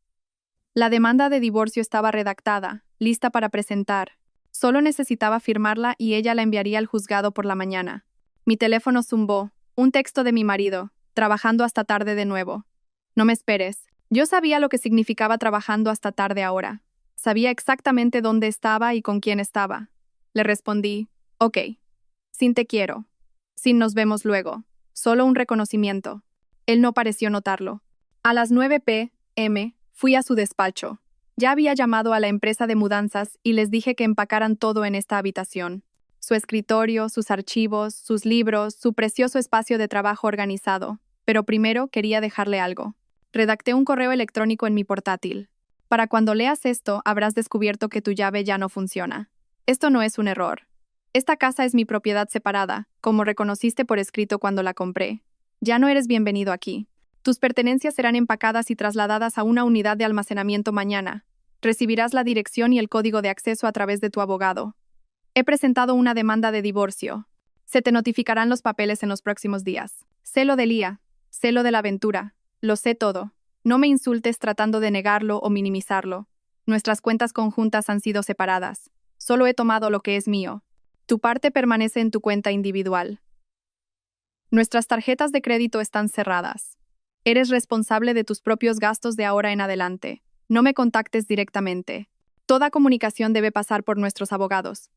Speaker 1: La demanda de divorcio estaba redactada, lista para presentar. Solo necesitaba firmarla y ella la enviaría al juzgado por la mañana. Mi teléfono zumbó. Un texto de mi marido, trabajando hasta tarde de nuevo. No me esperes. Yo sabía lo que significaba trabajando hasta tarde ahora. Sabía exactamente dónde estaba y con quién estaba. Le respondí, ok. Sin te quiero. Sin nos vemos luego. Solo un reconocimiento. Él no pareció notarlo. A las 9 p.m. fui a su despacho. Ya había llamado a la empresa de mudanzas y les dije que empacaran todo en esta habitación. Su escritorio, sus archivos, sus libros, su precioso espacio de trabajo organizado. Pero primero quería dejarle algo. Redacté un correo electrónico en mi portátil. Para cuando leas esto, habrás descubierto que tu llave ya no funciona. Esto no es un error. Esta casa es mi propiedad separada, como reconociste por escrito cuando la compré. Ya no eres bienvenido aquí. Tus pertenencias serán empacadas y trasladadas a una unidad de almacenamiento mañana. Recibirás la dirección y el código de acceso a través de tu abogado. He presentado una demanda de divorcio. Se te notificarán los papeles en los próximos días. Sé lo de Lía. Sé lo de la aventura. Lo sé todo. No me insultes tratando de negarlo o minimizarlo. Nuestras cuentas conjuntas han sido separadas. Solo he tomado lo que es mío. Tu parte permanece en tu cuenta individual. Nuestras tarjetas de crédito están cerradas. Eres responsable de tus propios gastos de ahora en adelante. No me contactes directamente. Toda comunicación debe pasar por nuestros abogados.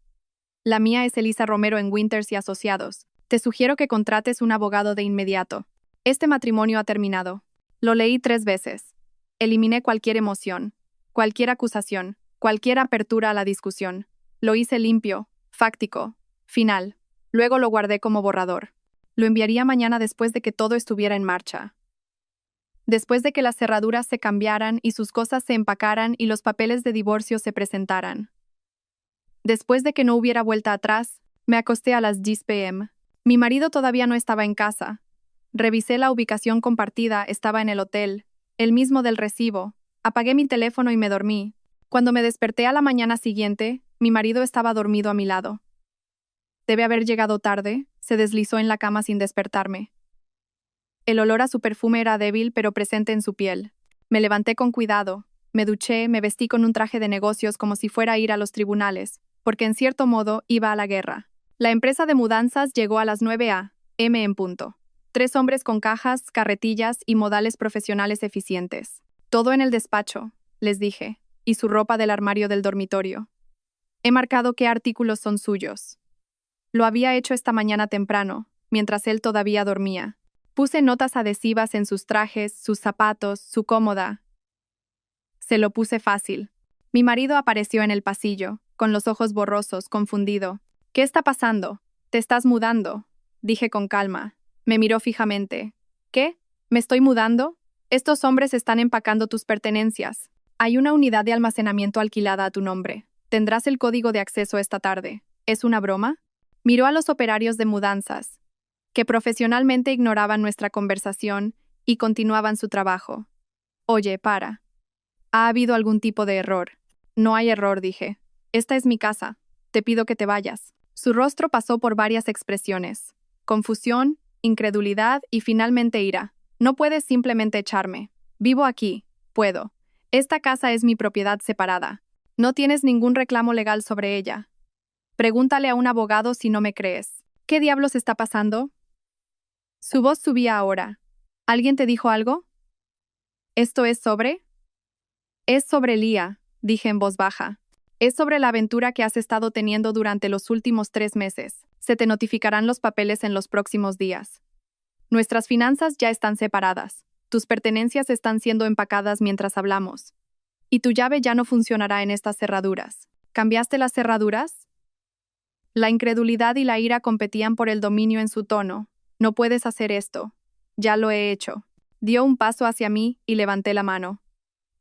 Speaker 1: La mía es Elisa Romero en Winters y Asociados. Te sugiero que contrates un abogado de inmediato. Este matrimonio ha terminado. Lo leí 3 veces. Eliminé cualquier emoción, cualquier acusación, cualquier apertura a la discusión. Lo hice limpio, fáctico, final. Luego lo guardé como borrador. Lo enviaría mañana después de que todo estuviera en marcha. Después de que las cerraduras se cambiaran y sus cosas se empacaran y los papeles de divorcio se presentaran. Después de que no hubiera vuelta atrás, me acosté a las 10 p.m. Mi marido todavía no estaba en casa. Revisé la ubicación compartida, estaba en el hotel, el mismo del recibo. Apagué mi teléfono y me dormí. Cuando me desperté a la mañana siguiente, mi marido estaba dormido a mi lado. Debe haber llegado tarde, se deslizó en la cama sin despertarme. El olor a su perfume era débil pero presente en su piel. Me levanté con cuidado, me duché, me vestí con un traje de negocios como si fuera a ir a los tribunales, porque en cierto modo iba a la guerra. La empresa de mudanzas llegó a las 9 a.m. en punto. 3 hombres con cajas, carretillas y modales profesionales eficientes. Todo en el despacho, les dije, y su ropa del armario del dormitorio. He marcado qué artículos son suyos. Lo había hecho esta mañana temprano, mientras él todavía dormía. Puse notas adhesivas en sus trajes, sus zapatos, su cómoda. Se lo puse fácil. Mi marido apareció en el pasillo, con los ojos borrosos, confundido. ¿Qué está pasando? ¿Te estás mudando? Dije con calma. Me miró fijamente. ¿Qué? ¿Me estoy mudando? Estos hombres están empacando tus pertenencias. Hay una unidad de almacenamiento alquilada a tu nombre. Tendrás el código de acceso esta tarde. ¿Es una broma? Miró a los operarios de mudanzas, que profesionalmente ignoraban nuestra conversación y continuaban su trabajo. Oye, para. ¿Ha habido algún tipo de error? No hay error, dije. Esta es mi casa. Te pido que te vayas. Su rostro pasó por varias expresiones. Confusión, incredulidad y finalmente ira. No puedes simplemente echarme. Vivo aquí. Puedo. Esta casa es mi propiedad separada. No tienes ningún reclamo legal sobre ella. Pregúntale a un abogado si no me crees. ¿Qué diablos está pasando? Su voz subía ahora. ¿Alguien te dijo algo? ¿Esto es sobre? Es sobre Lía, dije en voz baja. Es sobre la aventura que has estado teniendo durante los últimos 3 meses. Se te notificarán los papeles en los próximos días. Nuestras finanzas ya están separadas. Tus pertenencias están siendo empacadas mientras hablamos. Y tu llave ya no funcionará en estas cerraduras. ¿Cambiaste las cerraduras? La incredulidad y la ira competían por el dominio en su tono. No puedes hacer esto. Ya lo he hecho. Dio un paso hacia mí y levanté la mano.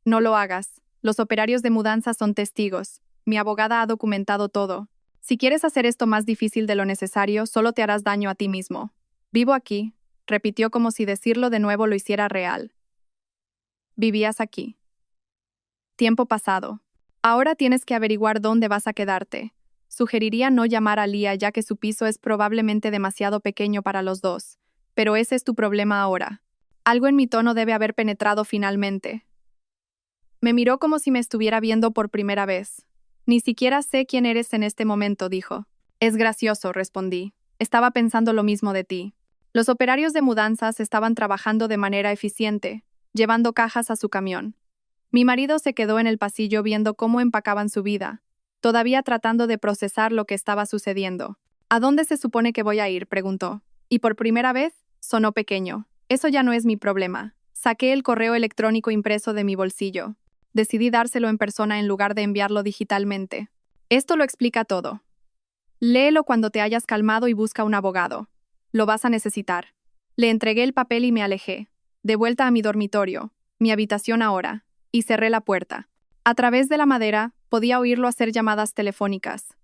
Speaker 1: No lo hagas. Los operarios de mudanza son testigos. Mi abogada ha documentado todo. Si quieres hacer esto más difícil de lo necesario, solo te harás daño a ti mismo. Vivo aquí, repitió como si decirlo de nuevo lo hiciera real. Vivías aquí. Tiempo pasado. Ahora tienes que averiguar dónde vas a quedarte. Sugeriría no llamar a Lía ya que su piso es probablemente demasiado pequeño para los dos. Pero ese es tu problema ahora. Algo en mi tono debe haber penetrado finalmente. Me miró como si me estuviera viendo por primera vez. Ni siquiera sé quién eres en este momento, dijo. Es gracioso, respondí. Estaba pensando lo mismo de ti. Los operarios de mudanzas estaban trabajando de manera eficiente, llevando cajas a su camión. Mi marido se quedó en el pasillo viendo cómo empacaban su vida, todavía tratando de procesar lo que estaba sucediendo. ¿A dónde se supone que voy a ir?, preguntó. Y por primera vez, sonó pequeño. Eso ya no es mi problema. Saqué el correo electrónico impreso de mi bolsillo. Decidí dárselo en persona en lugar de enviarlo digitalmente. Esto lo explica todo. Léelo cuando te hayas calmado y busca un abogado. Lo vas a necesitar. Le entregué el papel y me alejé. De vuelta a mi dormitorio, mi habitación ahora, y cerré la puerta. A través de la madera, podía oírlo hacer llamadas telefónicas.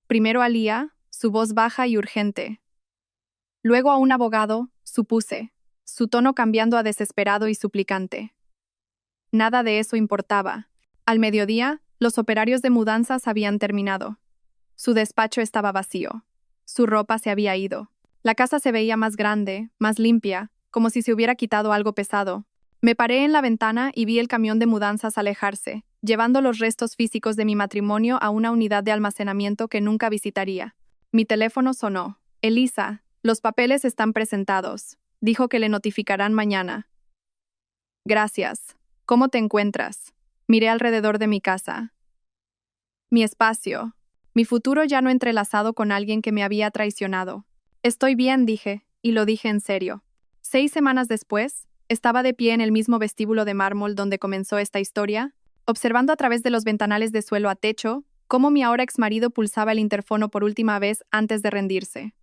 Speaker 1: Primero a Lía, su voz baja y urgente. Luego a un abogado, supuse, su tono cambiando a desesperado y suplicante. Nada de eso importaba. Al mediodía, los operarios de mudanzas habían terminado. Su despacho estaba vacío. Su ropa se había ido. La casa se veía más grande, más limpia, como si se hubiera quitado algo pesado. Me paré en la ventana y vi el camión de mudanzas alejarse, llevando los restos físicos de mi matrimonio a una unidad de almacenamiento que nunca visitaría. Mi teléfono sonó. Elisa, los papeles están presentados. Dijo que le notificarán mañana. Gracias. ¿Cómo te encuentras? Miré alrededor de mi casa. Mi espacio. Mi futuro ya no entrelazado con alguien que me había traicionado. Estoy bien, dije, y lo dije en serio. 6 semanas después, estaba de pie en el mismo vestíbulo de mármol donde comenzó esta historia, observando a través de los ventanales de suelo a techo cómo mi ahora exmarido pulsaba el interfono por última vez antes de rendirse.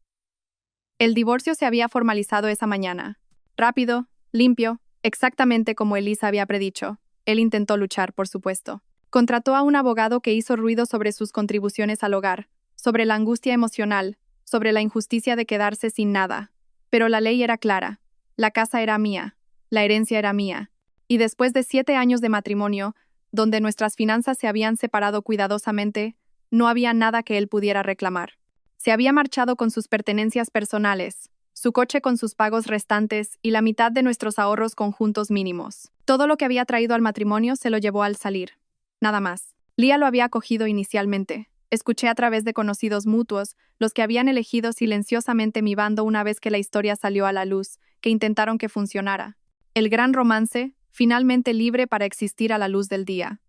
Speaker 1: El divorcio se había formalizado esa mañana. Rápido, limpio, exactamente como Elisa había predicho. Él intentó luchar, por supuesto. Contrató a un abogado que hizo ruido sobre sus contribuciones al hogar, sobre la angustia emocional, sobre la injusticia de quedarse sin nada. Pero la ley era clara. La casa era mía. La herencia era mía. Y después de 7 años de matrimonio, donde nuestras finanzas se habían separado cuidadosamente, no había nada que él pudiera reclamar. Se había marchado con sus pertenencias personales, su coche con sus pagos restantes y la mitad de nuestros ahorros conjuntos mínimos. Todo lo que había traído al matrimonio se lo llevó al salir. Nada más. Lía lo había acogido inicialmente. Escuché a través de conocidos mutuos, los que habían elegido silenciosamente mi bando una vez que la historia salió a la luz, que intentaron que funcionara. El gran romance, finalmente libre para existir a la luz del día.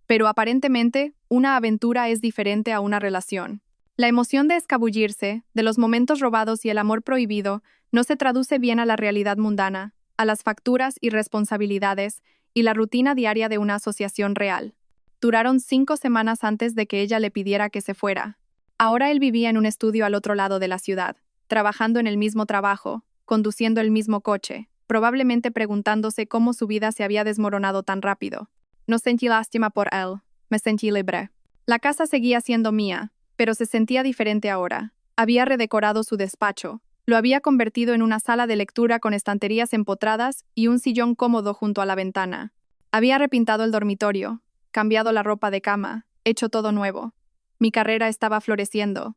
Speaker 1: Pero aparentemente, una aventura es diferente a una relación. La emoción de escabullirse, de los momentos robados y el amor prohibido, no se traduce bien a la realidad mundana, a las facturas y responsabilidades, y la rutina diaria de una asociación real. Duraron 5 semanas antes de que ella le pidiera que se fuera. Ahora él vivía en un estudio al otro lado de la ciudad, trabajando en el mismo trabajo, conduciendo el mismo coche, probablemente preguntándose cómo su vida se había desmoronado tan rápido. No sentí lástima por él, me sentí libre. La casa seguía siendo mía, pero se sentía diferente ahora. Había redecorado su despacho, lo había convertido en una sala de lectura con estanterías empotradas y un sillón cómodo junto a la ventana. Había repintado el dormitorio, cambiado la ropa de cama, hecho todo nuevo. Mi carrera estaba floreciendo.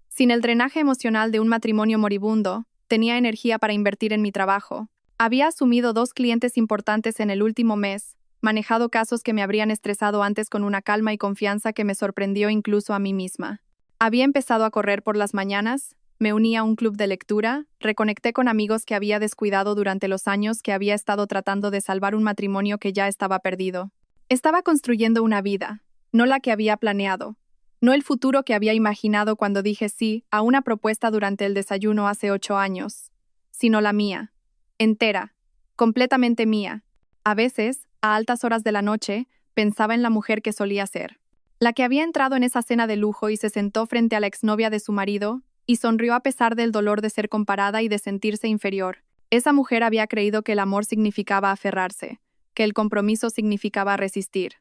Speaker 1: Sin el drenaje emocional de un matrimonio moribundo, tenía energía para invertir en mi trabajo. Había asumido 2 clientes importantes en el último mes, manejado casos que me habrían estresado antes con una calma y confianza que me sorprendió incluso a mí misma. Había empezado a correr por las mañanas, me uní a un club de lectura, reconecté con amigos que había descuidado durante los años que había estado tratando de salvar un matrimonio que ya estaba perdido. Estaba construyendo una vida, no la que había planeado, no el futuro que había imaginado cuando dije sí a una propuesta durante el desayuno hace 8 años, sino la mía, entera, completamente mía. A veces, a altas horas de la noche, pensaba en la mujer que solía ser. La que había entrado en esa cena de lujo y se sentó frente a la exnovia de su marido, y sonrió a pesar del dolor de ser comparada y de sentirse inferior. Esa mujer había creído que el amor significaba aferrarse, que el compromiso significaba resistir,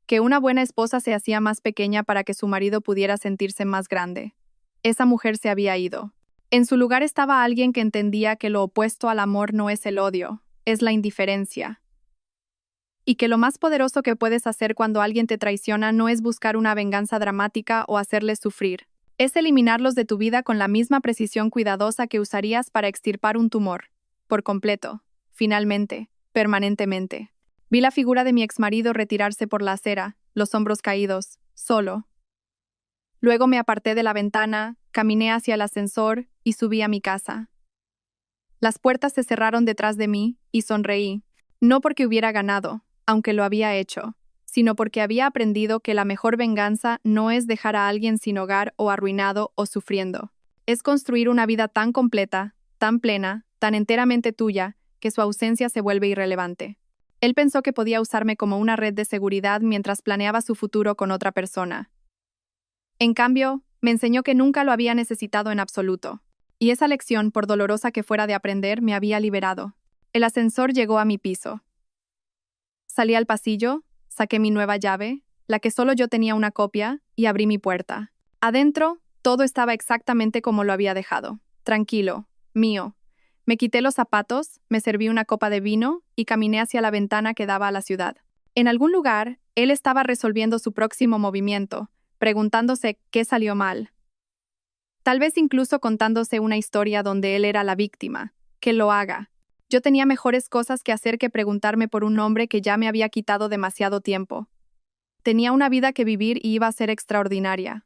Speaker 1: que una buena esposa se hacía más pequeña para que su marido pudiera sentirse más grande. Esa mujer se había ido. En su lugar estaba alguien que entendía que lo opuesto al amor no es el odio, es la indiferencia. Y que lo más poderoso que puedes hacer cuando alguien te traiciona no es buscar una venganza dramática o hacerles sufrir. Es eliminarlos de tu vida con la misma precisión cuidadosa que usarías para extirpar un tumor. Por completo. Finalmente. Permanentemente. Vi la figura de mi exmarido retirarse por la acera, los hombros caídos, solo. Luego me aparté de la ventana, caminé hacia el ascensor y subí a mi casa. Las puertas se cerraron detrás de mí y sonreí, no porque hubiera ganado, aunque lo había hecho, sino porque había aprendido que la mejor venganza no es dejar a alguien sin hogar o arruinado o sufriendo. Es construir una vida tan completa, tan plena, tan enteramente tuya, que su ausencia se vuelve irrelevante. Él pensó que podía usarme como una red de seguridad mientras planeaba su futuro con otra persona. En cambio, me enseñó que nunca lo había necesitado en absoluto. Y esa lección, por dolorosa que fuera de aprender, me había liberado. El ascensor llegó a mi piso. Salí al pasillo, saqué mi nueva llave, la que solo yo tenía una copia, y abrí mi puerta. Adentro, todo estaba exactamente como lo había dejado. Tranquilo, mío. Me quité los zapatos, me serví una copa de vino y caminé hacia la ventana que daba a la ciudad. En algún lugar, él estaba resolviendo su próximo movimiento, preguntándose qué salió mal. Tal vez incluso contándose una historia donde él era la víctima. Que lo haga. Yo tenía mejores cosas que hacer que preguntarme por un hombre que ya me había quitado demasiado tiempo. Tenía una vida que vivir y iba a ser extraordinaria.